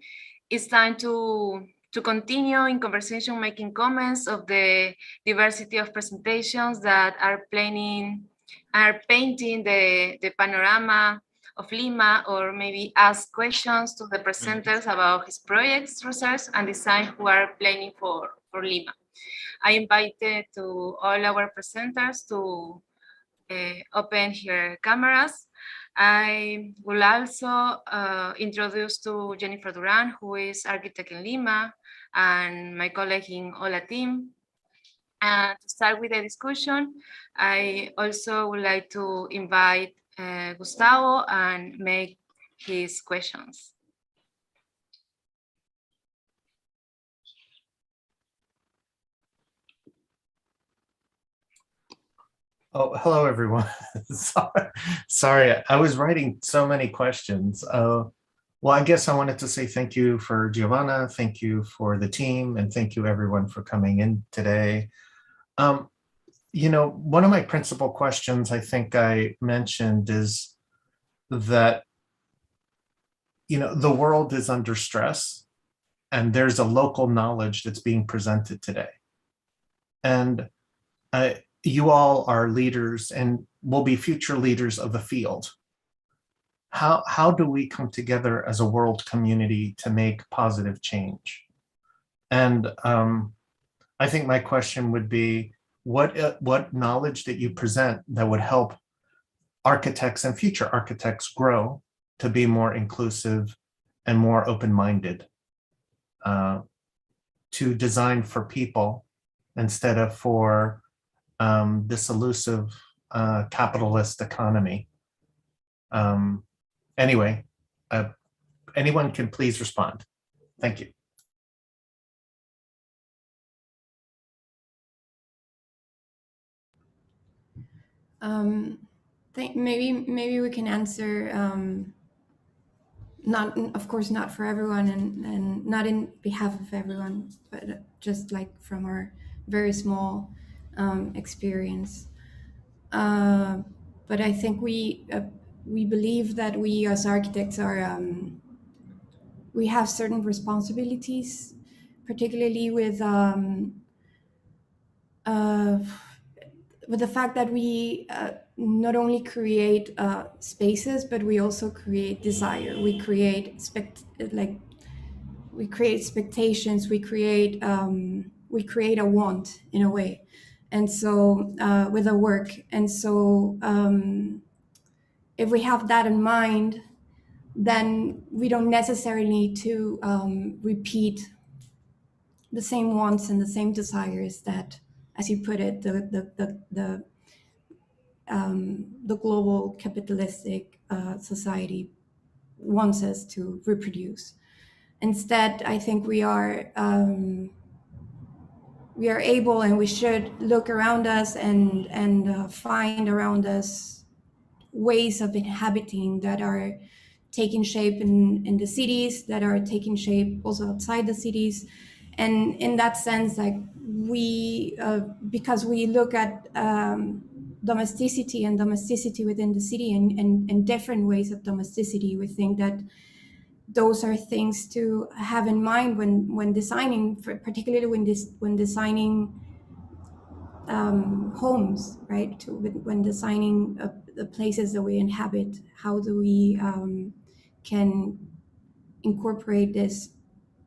it's time to continue in conversation, making comments of the diversity of presentations that are painting the panorama of Lima, or maybe ask questions to the presenters about his projects, research, and design who are planning for Lima. I invited to all our presenters to open their cameras. I will also introduce to Jennifer Durand, who is architect in Lima, and my colleague in Hola team. And to start with the discussion, I also would like to invite Gustavo and make his questions. Oh, hello, everyone. Sorry, I was writing so many questions. Well, I guess I wanted to say thank you for Giovanna, thank you for the team, and thank you everyone for coming in today. You know, one of my principal questions I think I mentioned is that, you know, the world is under stress and there's a local knowledge that's being presented today. And you all are leaders and will be future leaders of the field. How do we come together as a world community to make positive change? And I think my question would be, what knowledge that you present that would help architects and future architects grow to be more inclusive and more open-minded, to design for people instead of for this elusive capitalist economy. Anyway, anyone can please respond. Thank you. Maybe we can answer, not, of course, not for everyone and not in behalf of everyone, but just like from our very small experience. But I think we believe that we as architects are, we have certain responsibilities, particularly with the fact that we not only create spaces, but we also create desire. We create expectations. We create we create a want in a way, and so with our work. And so if we have that in mind, then we don't necessarily need to repeat the same wants and the same desires that, as you put it, the global capitalistic society wants us to reproduce. Instead, I think we are able, and we should look around us and find around us ways of inhabiting that are taking shape in the cities, that are taking shape also outside the cities. And in that sense, like we, because we look at domesticity and domesticity within the city and different ways of domesticity, we think that those are things to have in mind when designing, particularly when designing homes, right? When designing the places that we inhabit, how do we can incorporate this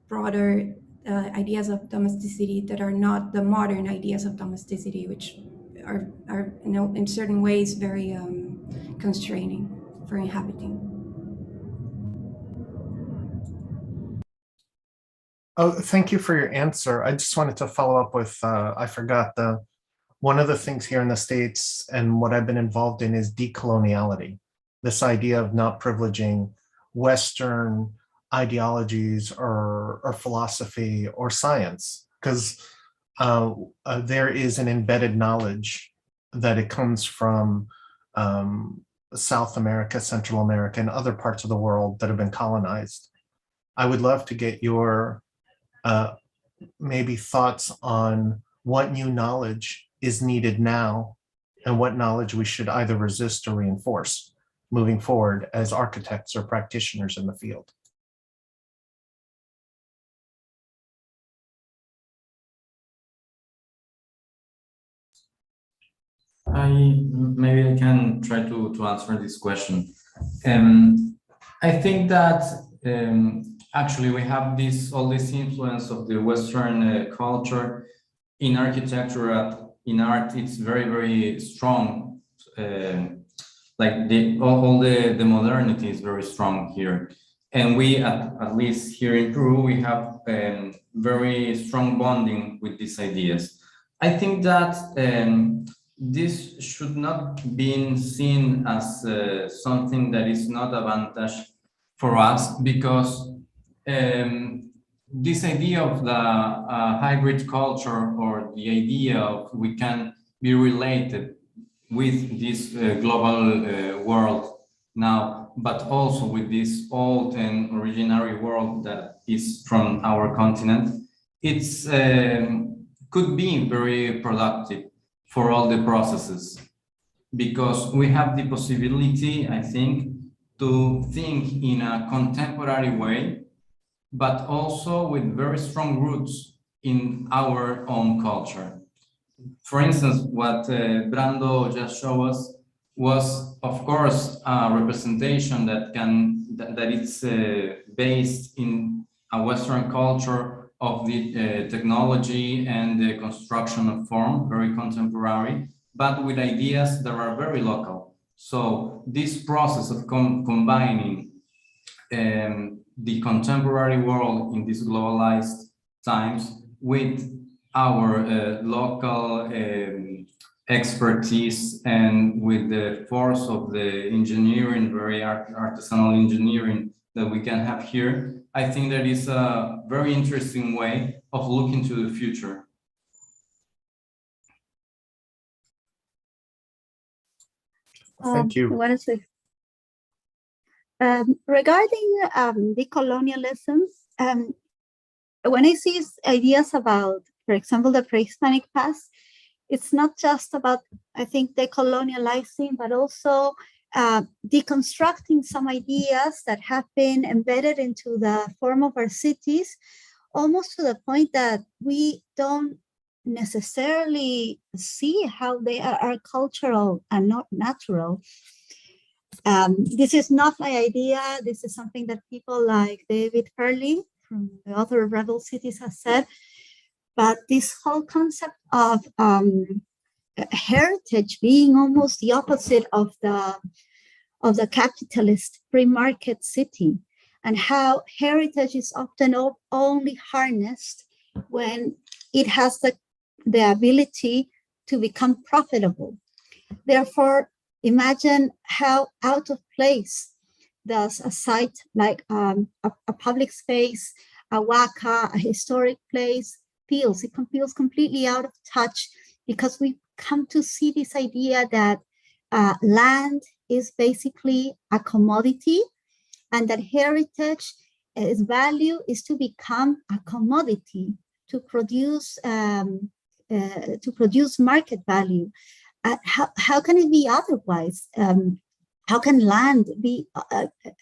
broader ideas of domesticity that are not the modern ideas of domesticity, which are you know, in certain ways very constraining for inhabiting. Oh, thank you for your answer. I just wanted to follow up with, I forgot, one of the things here in the States and what I've been involved in is decoloniality. This idea of not privileging Western ideologies or philosophy or science, because there is an embedded knowledge that it comes from South America, Central America, and other parts of the world that have been colonized. I would love to get your maybe thoughts on what new knowledge is needed now and what knowledge we should either resist or reinforce moving forward as architects or practitioners in the field. Maybe I can try to answer this question. I think that actually we have all this influence of the Western culture in architecture. In art, it's very, very strong. Like all the modernity is very strong here. And we, at least here in Peru, we have very strong bonding with these ideas. I think that this should not be seen as something that is not advantage for us, because this idea of the hybrid culture, or the idea of we can be related with this global world now, but also with this old and originary world that is from our continent, it's could be very productive for all the processes, because we have the possibility, I think, to think in a contemporary way, but also with very strong roots in our own culture. For instance, what Brando just showed us was, of course, a representation that is based in a Western culture of the technology and the construction of form, very contemporary, but with ideas that are very local. So this process of combining the contemporary world in these globalized times with our local expertise and with the force of the engineering, very artisanal engineering that we can have here, I think that is a very interesting way of looking to the future. Thank you. Regarding decolonialism, when I see ideas about, for example, the pre-Hispanic past, it's not just about, I think, decolonializing, but also deconstructing some ideas that have been embedded into the form of our cities, almost to the point that we don't necessarily see how they are cultural and not natural. This is not my idea. This is something that people like David Hurley from the author of Rebel Cities has said. But this whole concept of heritage being almost the opposite of the capitalist free market city, and how heritage is often only harnessed when it has the ability to become profitable. Therefore, imagine how out of place does a site like a public space, a waka, a historic place feels. It feels completely out of touch, because we come to see this idea that land is basically a commodity, and that heritage, its value is to become a commodity, to produce market value. How can it be otherwise? How can land be,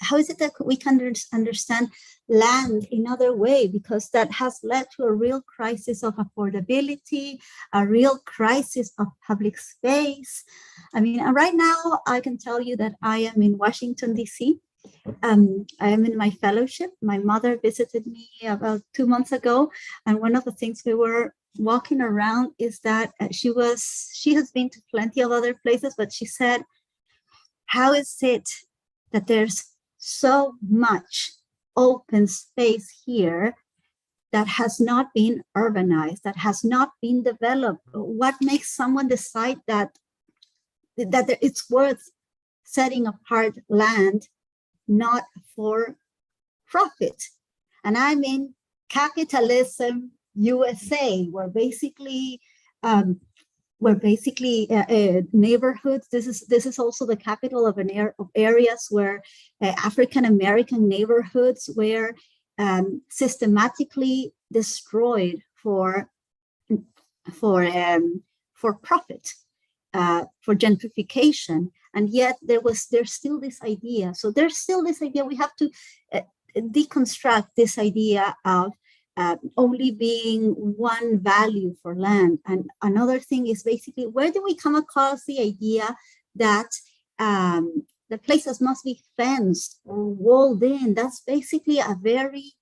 how is it that we can understand land in other way? Because that has led to a real crisis of affordability, a real crisis of public space. I mean, right now I can tell you that I am in Washington, D.C. I am in my fellowship. My mother visited me about 2 months ago. And one of the things we were walking around is that she has been to plenty of other places, but she said, how is it that there's so much open space here that has not been urbanized, that has not been developed? What makes someone decide that it's worth setting apart land not for profit? And I mean capitalism USA, where basically neighborhoods. This is also the capital of areas where African American neighborhoods were systematically destroyed for profit, for gentrification. And yet there's still this idea. So there's still this idea. We have to deconstruct this idea of only being one value for land. And another thing is basically, where do we come across the idea that the places must be fenced or walled in? That's basically a very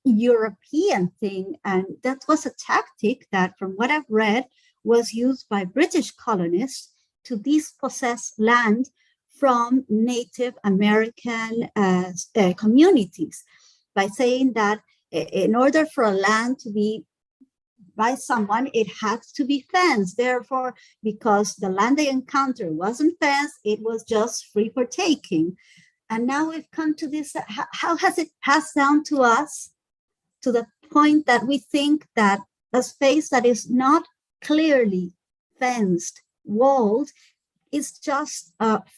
European thing. And that was a tactic that, from what I've read, was used by British colonists to dispossess land from Native American communities, by saying that in order for a land to be by someone, it had to be fenced. Therefore, because the land they encountered wasn't fenced, it was just free for taking. And now we've come to this, how has it passed down to us to the point that we think that a space that is not clearly fenced, walled, is just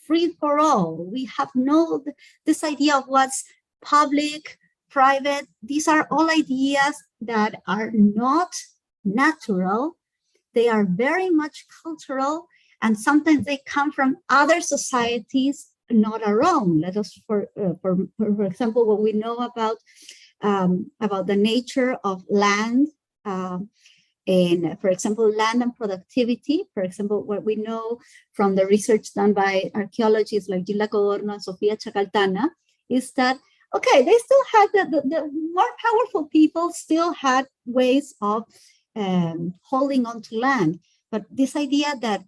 free for all? We have this idea of what's public, private. These are all ideas that are not natural. They are very much cultural, and sometimes they come from other societies, not our own. Let us, for example, what we know about the nature of land, and for example, land and productivity. For example, what we know from the research done by archaeologists like Gilda and Sofia Chacaltana is that, okay, they still had the more powerful people still had ways of holding on to land. But this idea that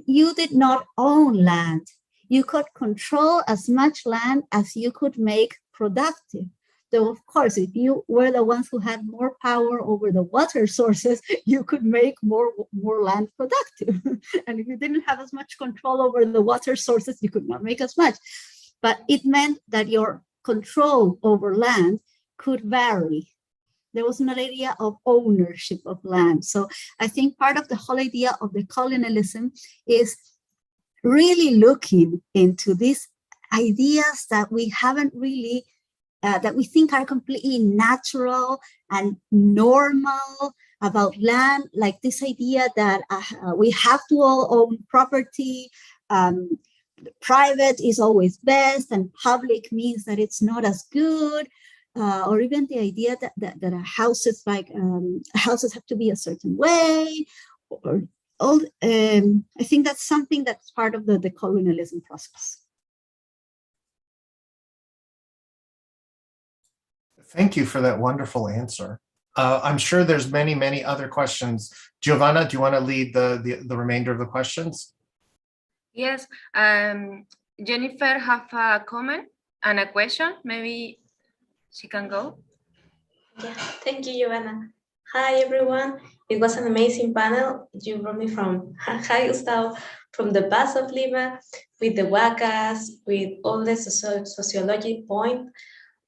you did not own land, you could control as much land as you could make productive. Though, of course, if you were the ones who had more power over the water sources, you could make more land productive. And if you didn't have as much control over the water sources, you could not make as much. But it meant that your control over land could vary. There was an idea of ownership of land. So I think part of the whole idea of the colonialism is really looking into these ideas that we haven't really, that we think are completely natural and normal about land, like this idea that we have to all own property, private is always best, and public means that it's not as good, or even the idea that houses houses have to be a certain way, or all. I think that's something that's part of the colonialism process. Thank you for that wonderful answer. I'm sure there's many, many other questions. Giovanna, do you want to lead the remainder of the questions? Yes, Jennifer have a comment and a question. Maybe she can go. Yeah, thank you, Giovanna. Hi, everyone. It was an amazing panel. You brought me from, hi, Gustavo, from the bus of Lima with the Huacas, with all the sociology point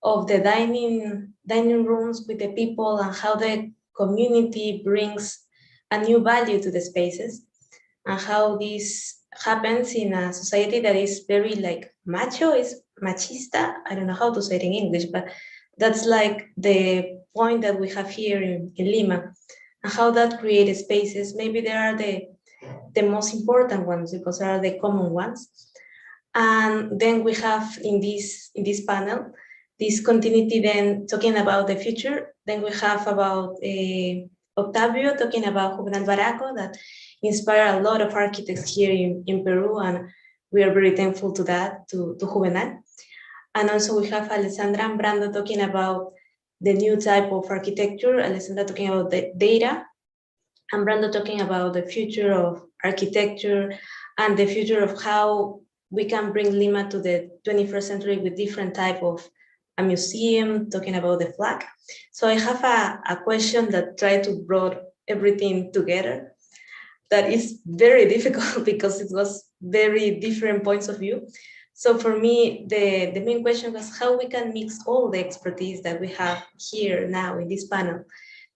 of the dining rooms with the people and how the community brings a new value to the spaces and how this happens in a society that is very like macho, is machista. I don't know how to say it in English, but that's like the point that we have here in Lima, and how that creates spaces. Maybe they are the most important ones because they are the common ones. And then we have in this panel, this continuity then talking about the future. Then we have about Octavio talking about Juvenal Baraco that inspired a lot of architects here in Peru, and we are very thankful to that, to Juvenal. And also we have Alessandra and Brando talking about the new type of architecture, Alessandra talking about the data, and Brando talking about the future of architecture and the future of how we can bring Lima to the 21st century with different type of a museum, talking about the flag. So I have a question that try to bring everything together. That is very difficult because it was very different points of view. So for me, the main question was how we can mix all the expertise that we have here now in this panel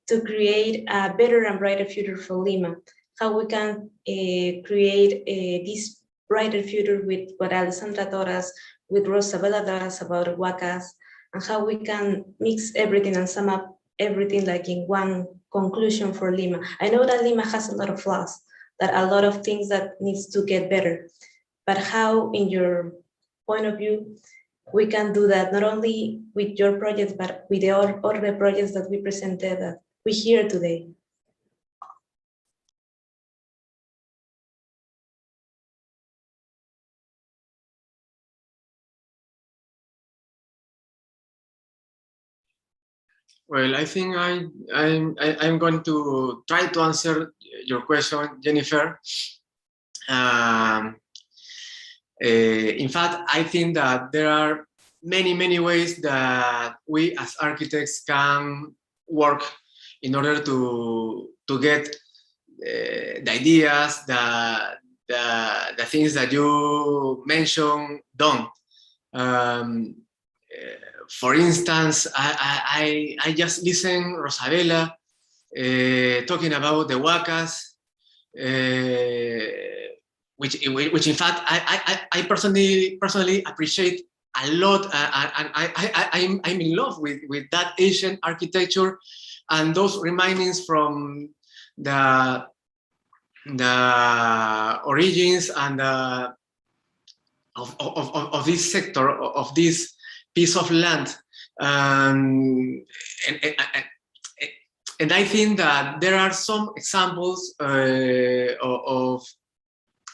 to create a better and brighter future for Lima. How we can create this brighter future with what Alessandra taught us, with Rosabella taught us about Huacas, and how we can mix everything and sum up everything like in one conclusion for Lima. I know that Lima has a lot of flaws, that a lot of things that needs to get better, but how, in your point of view, we can do that not only with your projects, but with the other projects that we presented, that we hear today. Well, I think I'm going to try to answer your question, Jennifer. In fact, I think that there are many ways that we as architects can work in order to get the ideas, the things that you mentioned done. For instance, I just listened Rosabella talking about the Huacas, which in fact I personally appreciate a lot, and I'm in love with that Asian architecture and those remindings from the origins and of this sector, of this piece of land, and I think that there are some examples of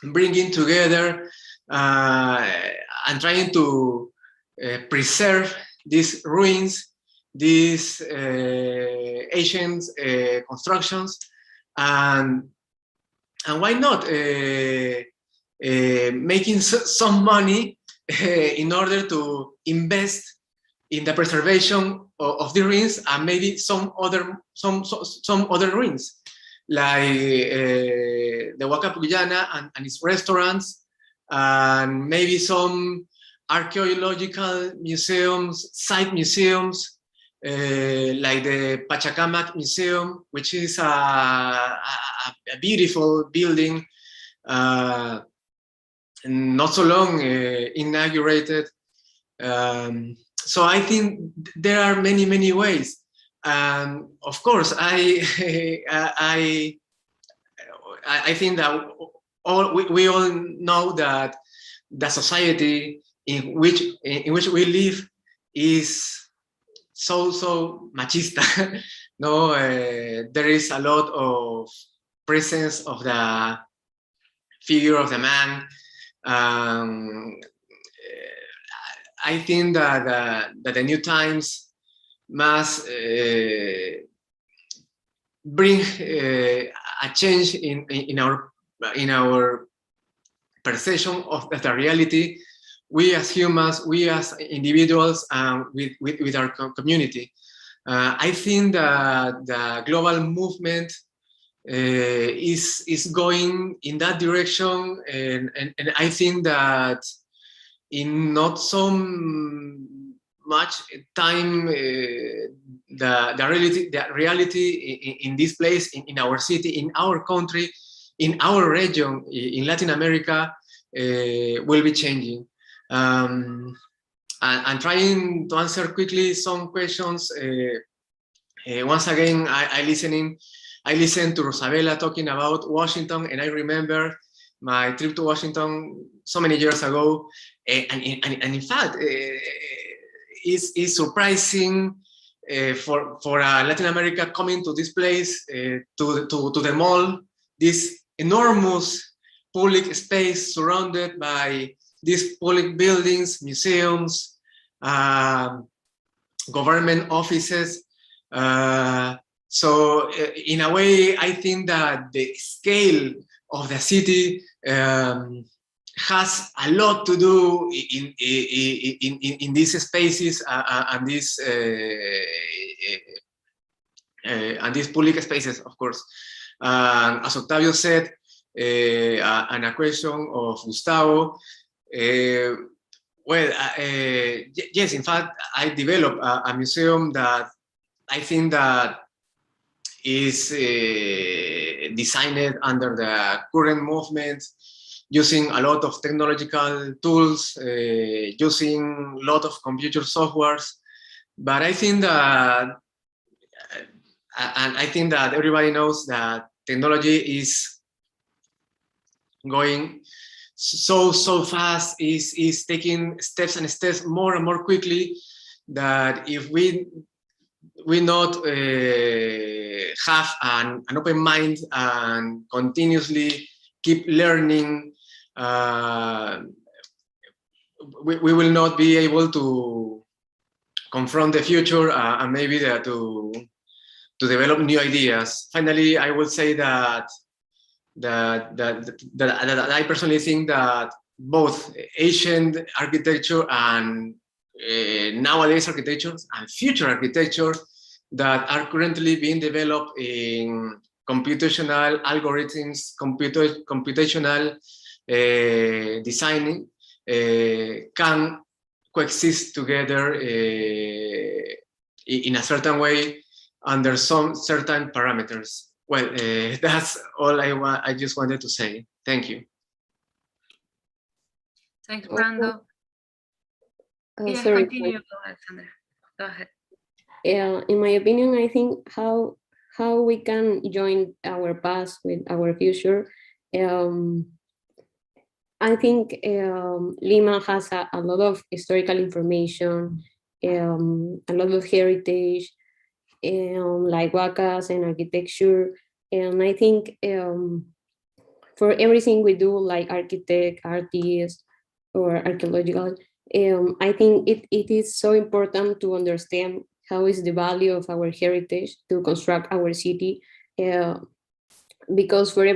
bringing together and trying to preserve these ruins, these ancient constructions, and why not making some money in order to invest in the preservation of the ruins and maybe some other ruins, like the Huaca Pillaca and its restaurants, and maybe some archaeological museums, site museums, like the Pachacamac Museum, which is a beautiful building, not so long inaugurated. So I think there are many ways. Of course, I think that we all know that the society in which we live is so machista. No, there is a lot of presence of the figure of the man. I think that the new times must bring a change in our perception of the reality. We as humans, we as individuals, with our community. I think that the global movement is going in that direction, and I think that in not so much time, the reality in this place, in our city, in our country, in our region, in Latin America, will be changing. And trying to answer quickly some questions. Once again, I listened to Rosabella talking about Washington, and I remember my trip to Washington so many years ago. And in fact, it's surprising for Latin America coming to this place, to the mall, this enormous public space surrounded by these public buildings, museums, government offices. So in a way, I think that the scale of the city has a lot to do in these spaces and these public spaces, of course. As Octavio said, and a question of Gustavo, yes, in fact, I developed a museum that I think that is designed under the current movement, using a lot of technological tools, using a lot of computer softwares. But I think that, and I think that everybody knows that technology is going so fast, is taking steps and steps more and more quickly, that if we not have an open mind and continuously keep learning, we will not be able to confront the future and maybe to develop new ideas. Finally, I would say that I personally think that both ancient architecture and nowadays architectures and future architecture that are currently being developed in computational algorithms, computational designing, can coexist together in a certain way under some certain parameters. Well, that's all I just wanted to say. Thank you. Thanks, Brando. Yeah, Sorry, continue, Alessandra. Go ahead. In my opinion, I think how we can join our past with our future. I think Lima has a lot of historical information, a lot of heritage, like wacas and architecture. And I think for everything we do, like architect, artist, or archaeological, I think it is so important to understand how is the value of our heritage to construct our city, because for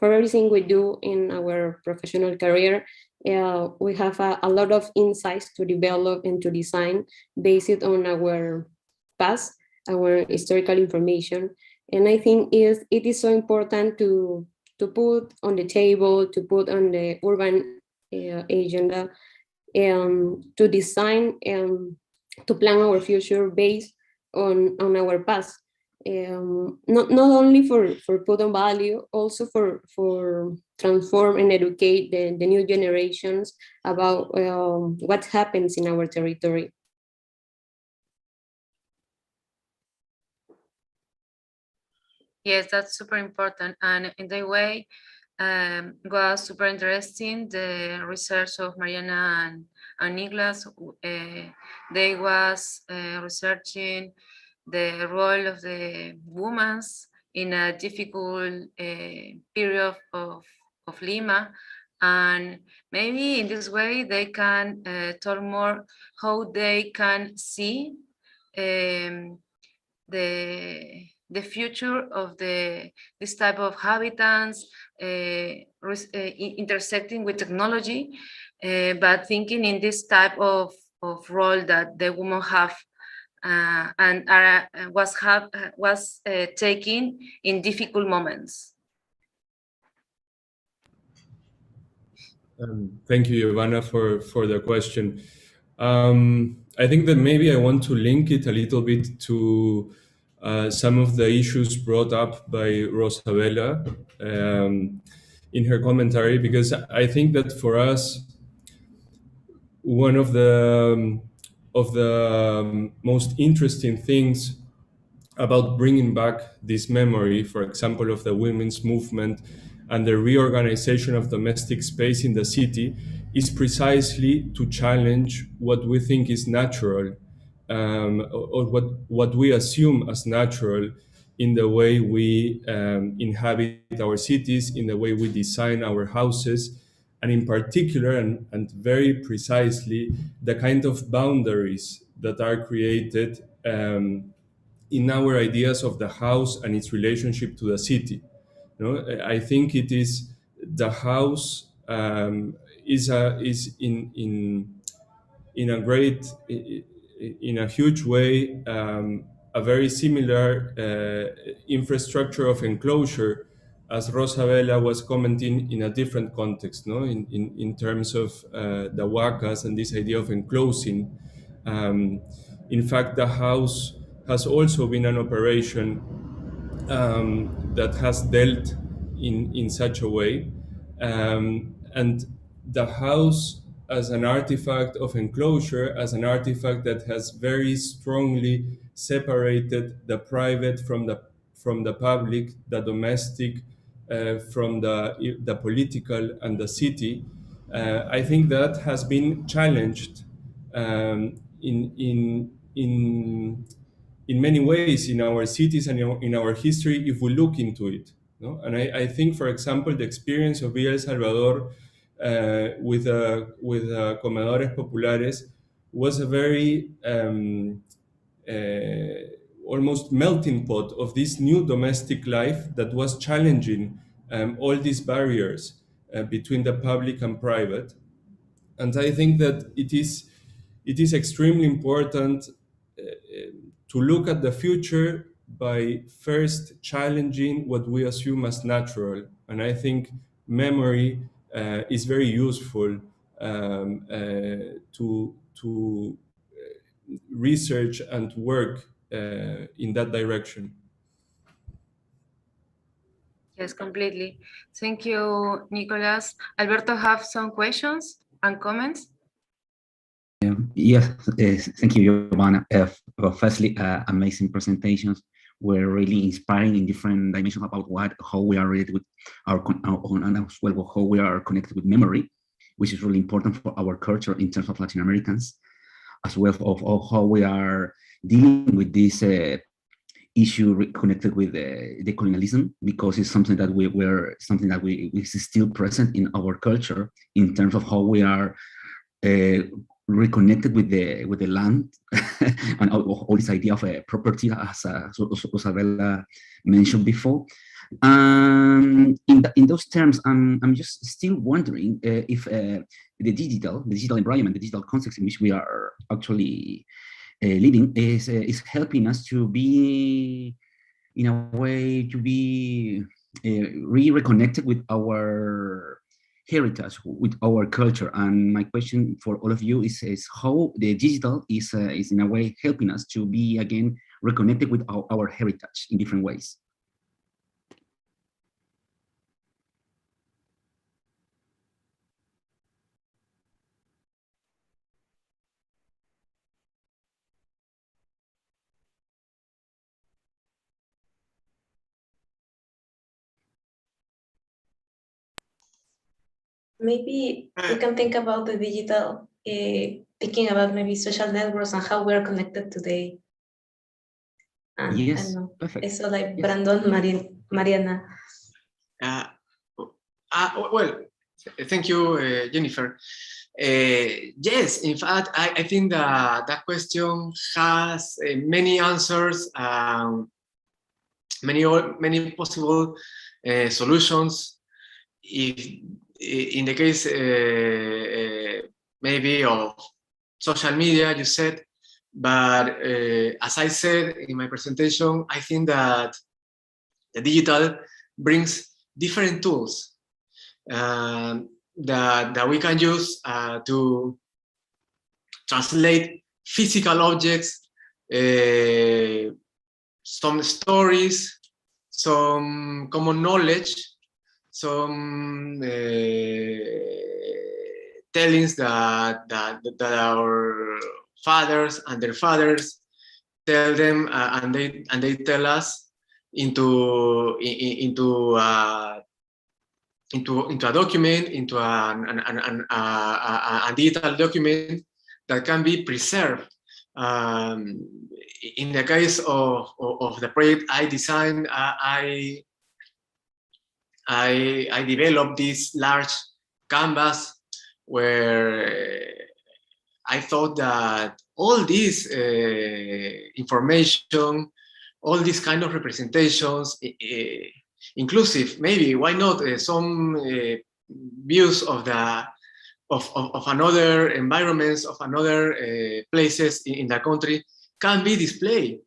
everything we do in our professional career, we have a lot of insights to develop and to design based on our past, our historical information. And I think it is so important to put on the table, to put on the urban agenda, to design and to plan our future based on our past. Not only for put on value, also for transform and educate the new generations about what happens in our territory. Yes, that's super important. And in that way, was super interesting, the research of Mariana and Nicolás. They was researching the role of the women in a difficult period of Lima. And maybe in this way, they can talk more how they can see the the future of this type of habitants, intersecting with technology, but thinking in this type of role that the women have and was taking in difficult moments. Thank you, Giovanna, for the question. I think that maybe I want to link it a little bit to some of the issues brought up by Rosabella in her commentary, because I think that for us, one of the most interesting things about bringing back this memory, for example, of the women's movement and the reorganization of domestic space in the city, is precisely to challenge what we think is natural, or what we assume as natural in the way we inhabit our cities, in the way we design our houses, and in particular, and very precisely, the kind of boundaries that are created in our ideas of the house and its relationship to the city. I think it is the house is in a huge way a very similar infrastructure of enclosure, as Rosabella was commenting, in a different context, in terms of the huacas and this idea of enclosing. In fact, the house has also been an operation that has dealt in such a way. And the house as an artifact of enclosure, as an artifact that has very strongly separated the private from the public, the domestic from the political and the city, I think that has been challenged in many ways in our cities and in our history, if we look into it. And I think, for example, the experience of Villa El Salvador with comedores populares was a very almost melting pot of this new domestic life that was challenging all these barriers between the public and private. And I think that it is extremely important to look at the future by first challenging what we assume as natural. And I think memory is very useful to research and work in that direction. Yes, completely. Thank you, Nicolás. Alberto have some questions and comments? Yes, thank you, Giovanna. Firstly, amazing presentations were really inspiring in different dimensions about how we are related with our and as well how we are connected with memory, which is really important for our culture in terms of Latin Americans, as well of how we are dealing with this issue connected with decolonialism, because it's something that is still present in our culture in terms of how we are reconnected with the land and all this idea of property, as Rosabella mentioned before. In those terms, I'm just still wondering if the digital environment, the digital context in which we are actually living is helping us to be, in a way, to be reconnected with our heritage, with our culture. And my question for all of you is how the digital is in a way helping us to be again reconnected with our heritage in different ways. Maybe we can think about the digital, thinking about maybe social networks and how we are connected today. And yes, I don't know. perfect. So like Yes. Brando, Mariana. Well, thank you, Jennifer. Yes, in fact, I think that question has many answers. many possible solutions. If in the case maybe of social media, you said, but as I said in my presentation, I think that the digital brings different tools that we can use to translate physical objects, some stories, some common knowledge, some tellings that our fathers and their fathers tell them, and they tell us into a document, into a digital document that can be preserved. In the case of the project I designed, I developed this large canvas where I thought that all this information, all these kind of representations, inclusive, maybe, why not, some views of another environments, of another places in the country can be displayed.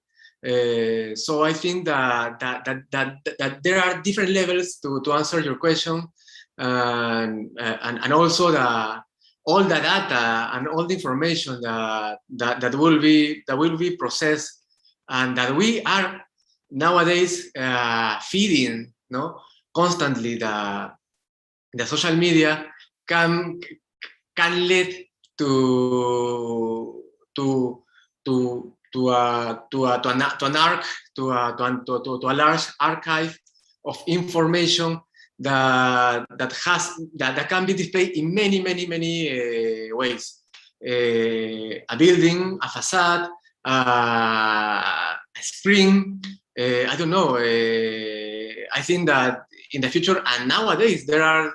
So I think that there are different levels to answer your question, and also all the data and all the information that will be processed, and that we are nowadays feeding, no, constantly the social media can lead to a large archive of information that can be displayed in many ways. A building, a facade, a screen. I don't know. I think that in the future and nowadays there are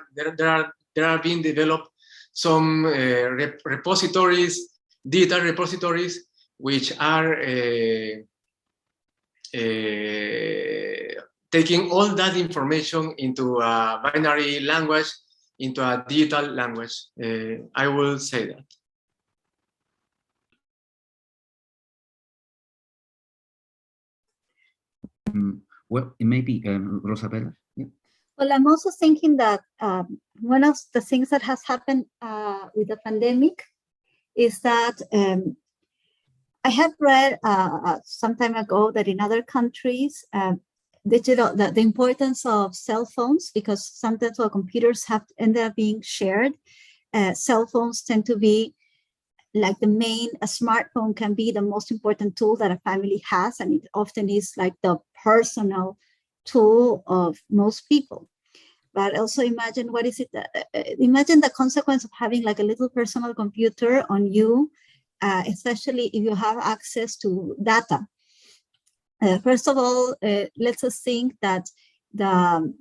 being developed some repositories, digital repositories, which are taking all that information into a binary language, into a digital language. I will say that. Well, maybe Rosabella. Yeah. Well, I'm also thinking that one of the things that has happened with the pandemic is that I have read some time ago that in other countries, the importance of cell phones, because sometimes our computers have ended up being shared. Cell phones tend to be like a smartphone can be the most important tool that a family has, and it often is like the personal tool of most people. But also imagine imagine the consequence of having like a little personal computer on you, especially if you have access to data. First of all, let's us think that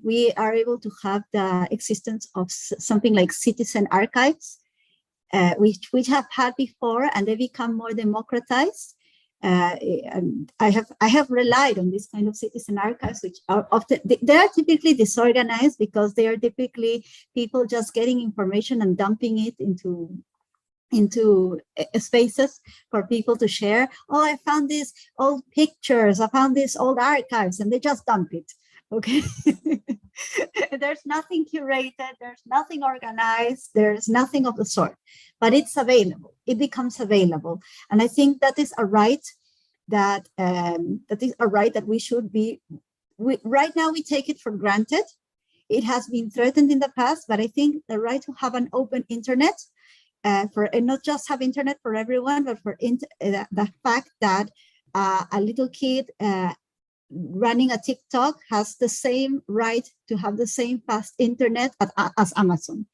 we are able to have the existence of something like citizen archives, which we have had before, and they become more democratized. And I have relied on this kind of citizen archives, which are often, they are typically disorganized because they are typically people just getting information and dumping it into spaces for people to share. Oh, I found these old pictures, I found these old archives, and they just dump it. Okay. There's nothing curated, there's nothing organized, there's nothing of the sort, but it's available, it becomes available. And I think that is a right that we should be, right now we take it for granted. It has been threatened in the past, but I think the right to have an open internet, and not just have internet for everyone, but for the fact that a little kid running a TikTok has the same right to have the same fast internet as Amazon.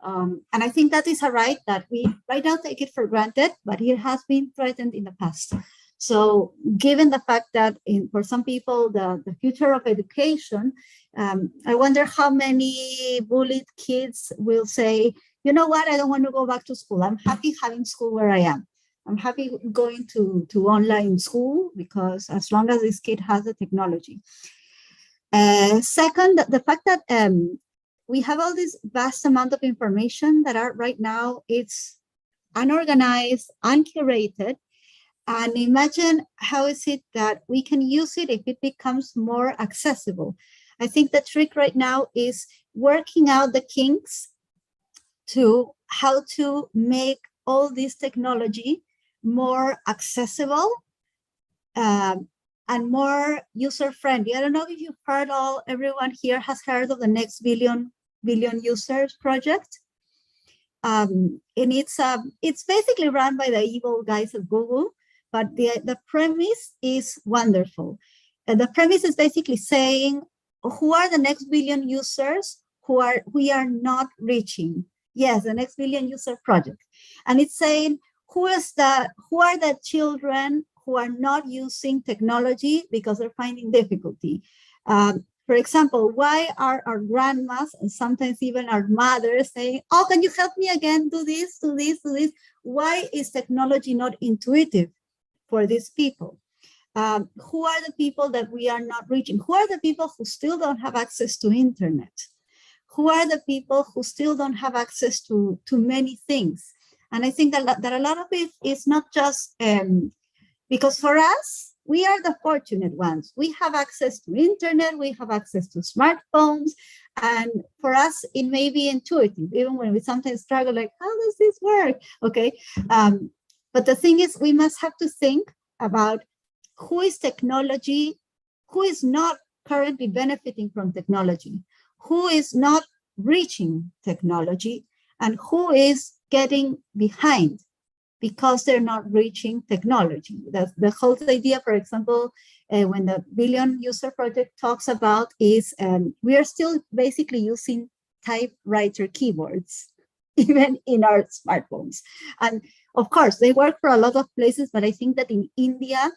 And I think that is a right that we right now take it for granted, but it has been threatened in the past. So given the fact that for some people, the future of education, I wonder how many bullied kids will say, you know what, I don't want to go back to school. I'm happy having school where I am. I'm happy going to online school because as long as this kid has the technology. Second, the fact that we have all this vast amount of information that are right now, it's unorganized, uncurated. And imagine how is it that we can use it if it becomes more accessible. I think the trick right now is working out the kinks to how to make all this technology more accessible and more user-friendly. I don't know if you've heard everyone here has heard of the next billion users project. And it's basically run by the evil guys at Google, but the premise is wonderful. And the premise is basically saying, who are the next billion users we are not reaching? Yes, the next billion user project. And it's saying, who are the children who are not using technology because they're finding difficulty? For example, why are our grandmas and sometimes even our mothers saying, oh, can you help me again? Do this, do this, do this. Why is technology not intuitive for these people? Who are the people that we are not reaching? Who are the people who still don't have access to internet? Who are the people who still don't have access to many things? And I think that a lot of it is not just because for us, we are the fortunate ones. We have access to internet, we have access to smartphones, and for us, it may be intuitive, even when we sometimes struggle, like, how does this work? Okay, but the thing is, we must have to think about who is not currently benefiting from technology, who is not reaching technology, and who is getting behind because they're not reaching technology. That's the whole idea, for example, when the Billion User Project talks about is we are still basically using typewriter keyboards, even in our smartphones. And of course, they work for a lot of places, but I think that in India,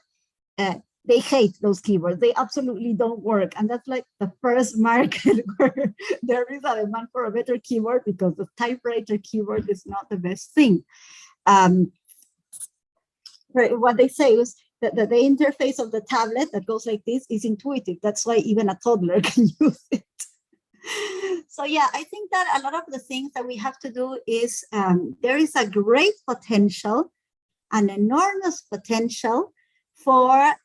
they hate those keyboards. They absolutely don't work. And that's like the first market where there is a demand for a better keyboard because the typewriter keyboard is not the best thing. What they say is that the interface of the tablet that goes like this is intuitive. That's why even a toddler can use it. So yeah, I think that a lot of the things that we have to do is there is a great potential, an enormous potential for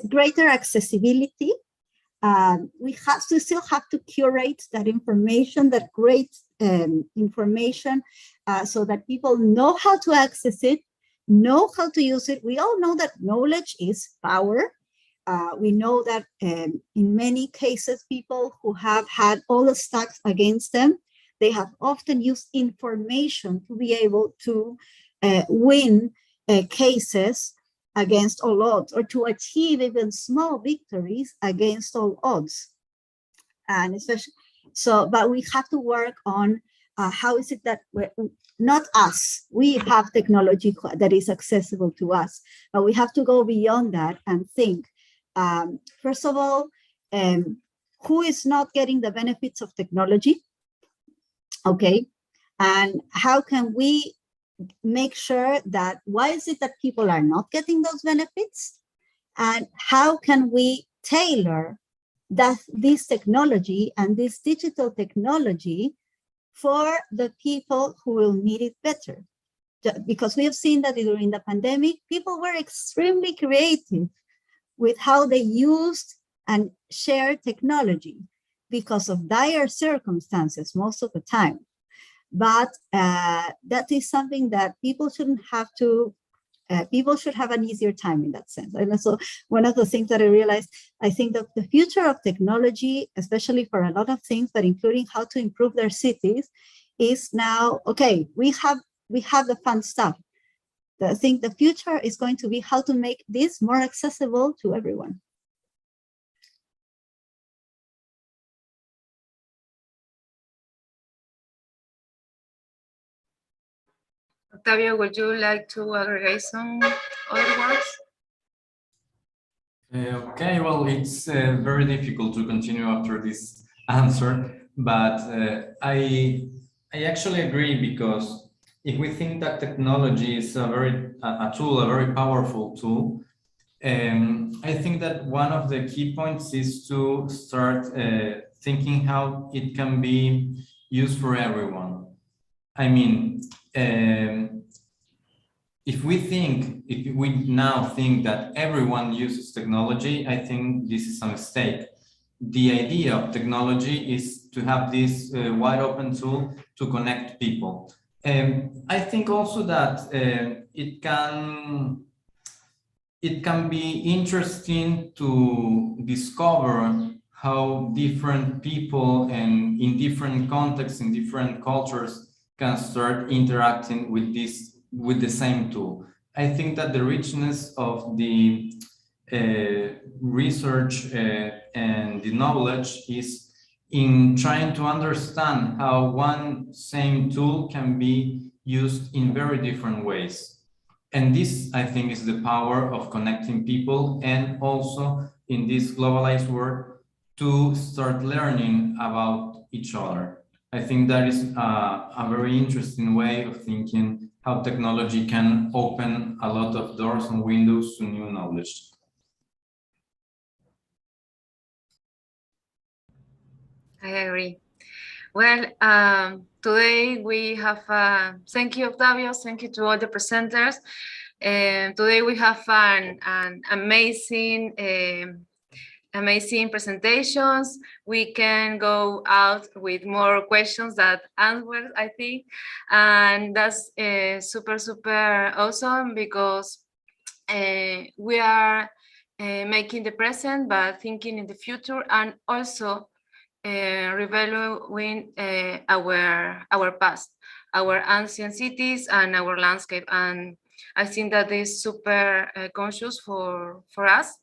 greater accessibility. We still have to curate that information, that great information, so that people know how to access it, know how to use it. We all know that knowledge is power. We know that in many cases, people who have had all the stacks against them, they have often used information to be able to win cases against all odds, or to achieve even small victories against all odds. And especially, but we have to work on how is it that not us, we have technology that is accessible to us, but we have to go beyond that and think, first of all, who is not getting the benefits of technology? Okay, and how can we make sure that why is it that people are not getting those benefits, and how can we tailor this technology and this digital technology for the people who will need it better? Because we have seen that during the pandemic, people were extremely creative with how they used and shared technology because of dire circumstances most of the time. But that is something that people shouldn't have to, people should have an easier time in that sense. And so one of the things that I realized, I think that the future of technology, especially for a lot of things, but including how to improve their cities, is now, okay, we have the fun stuff. I think the future is going to be how to make this more accessible to everyone. Octavio, would you like to aggregate some other words? Okay, well, it's very difficult to continue after this answer, but I actually agree, because if we think that technology is a very powerful tool, I think that one of the key points is to start thinking how it can be used for everyone. I mean, if we now think that everyone uses technology, I think this is a mistake. The idea of technology is to have this wide open tool to connect people. I think also that it can be interesting to discover how different people and in different contexts, in different cultures, can start interacting with the same tool. I think that the richness of the research and the knowledge is in trying to understand how one same tool can be used in very different ways. And this, I think, is the power of connecting people, and also in this globalized world to start learning about each other. I think that is a very interesting way of thinking how technology can open a lot of doors and windows to new knowledge. I agree. Well, today we have, thank you, Octavio, thank you to all the presenters. Today we have an amazing presentations. We can go out with more questions than answers, I think. And that's super, super awesome, because we are making the present, but thinking in the future, and also revaluing our past, our ancient cities and our landscape. And I think that is super conscious for us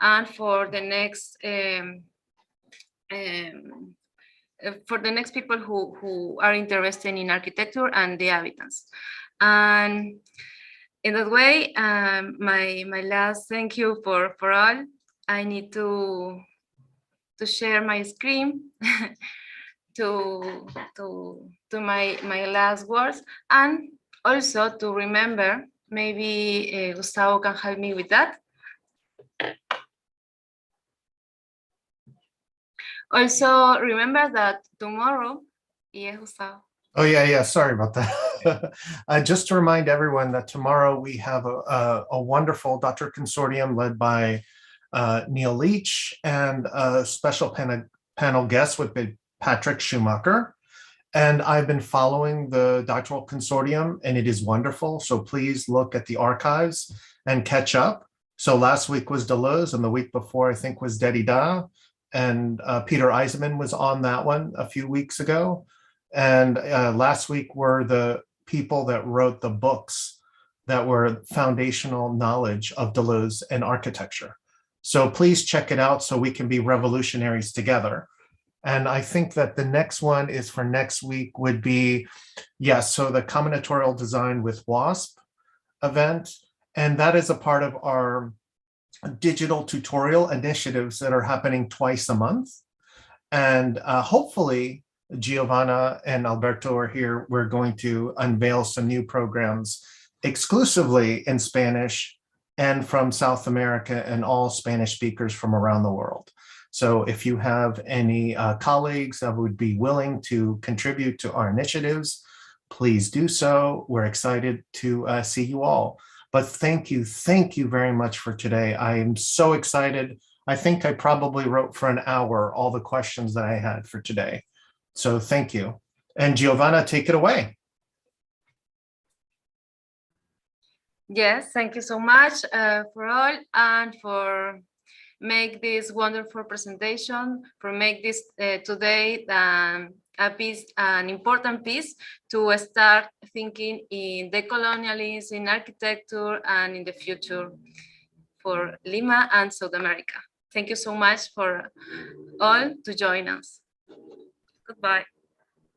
and for the next people who are interested in architecture and the inhabitants. And in that way, my last thank you for all. I need to share my screen to my last words, and also to remember, maybe Gustavo can help me with that. Also remember that tomorrow, yeah, Gustavo. Oh, yeah. Sorry about that. Just to remind everyone that tomorrow we have a wonderful doctor consortium led by Neil Leach and a special panel guest with Patrick Schumacher. And I've been following the doctoral consortium, and it is wonderful. So please look at the archives and catch up. So last week was Deleuze, and the week before, I think, was Derrida. And Peter Eisenman was on that one a few weeks ago. And last week were the people that wrote the books that were foundational knowledge of Deleuze and architecture. So please check it out so we can be revolutionaries together. And I think that the next one is for next week would be, so the combinatorial design with WASP event. And that is a part of our digital tutorial initiatives that are happening twice a month. And hopefully, Giovanna and Alberto are here. We're going to unveil some new programs exclusively in Spanish and from South America and all Spanish speakers from around the world. So if you have any colleagues that would be willing to contribute to our initiatives, please do so. We're excited to see you all. But thank you very much for today. I am so excited. I think I probably wrote for an hour all the questions that I had for today. So thank you. And Giovanna, take it away. Yes, thank you so much for all, and for make this wonderful presentation, for make this today a piece, an important piece to start thinking in decolonialism, in architecture, and in the future for Lima and South America. Thank you so much for all to join us. Goodbye.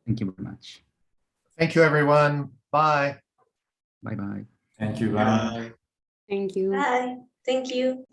Thank you very much. Thank you, everyone. Bye. Bye-bye. Thank you. Bye. Thank you. Bye. Thank you.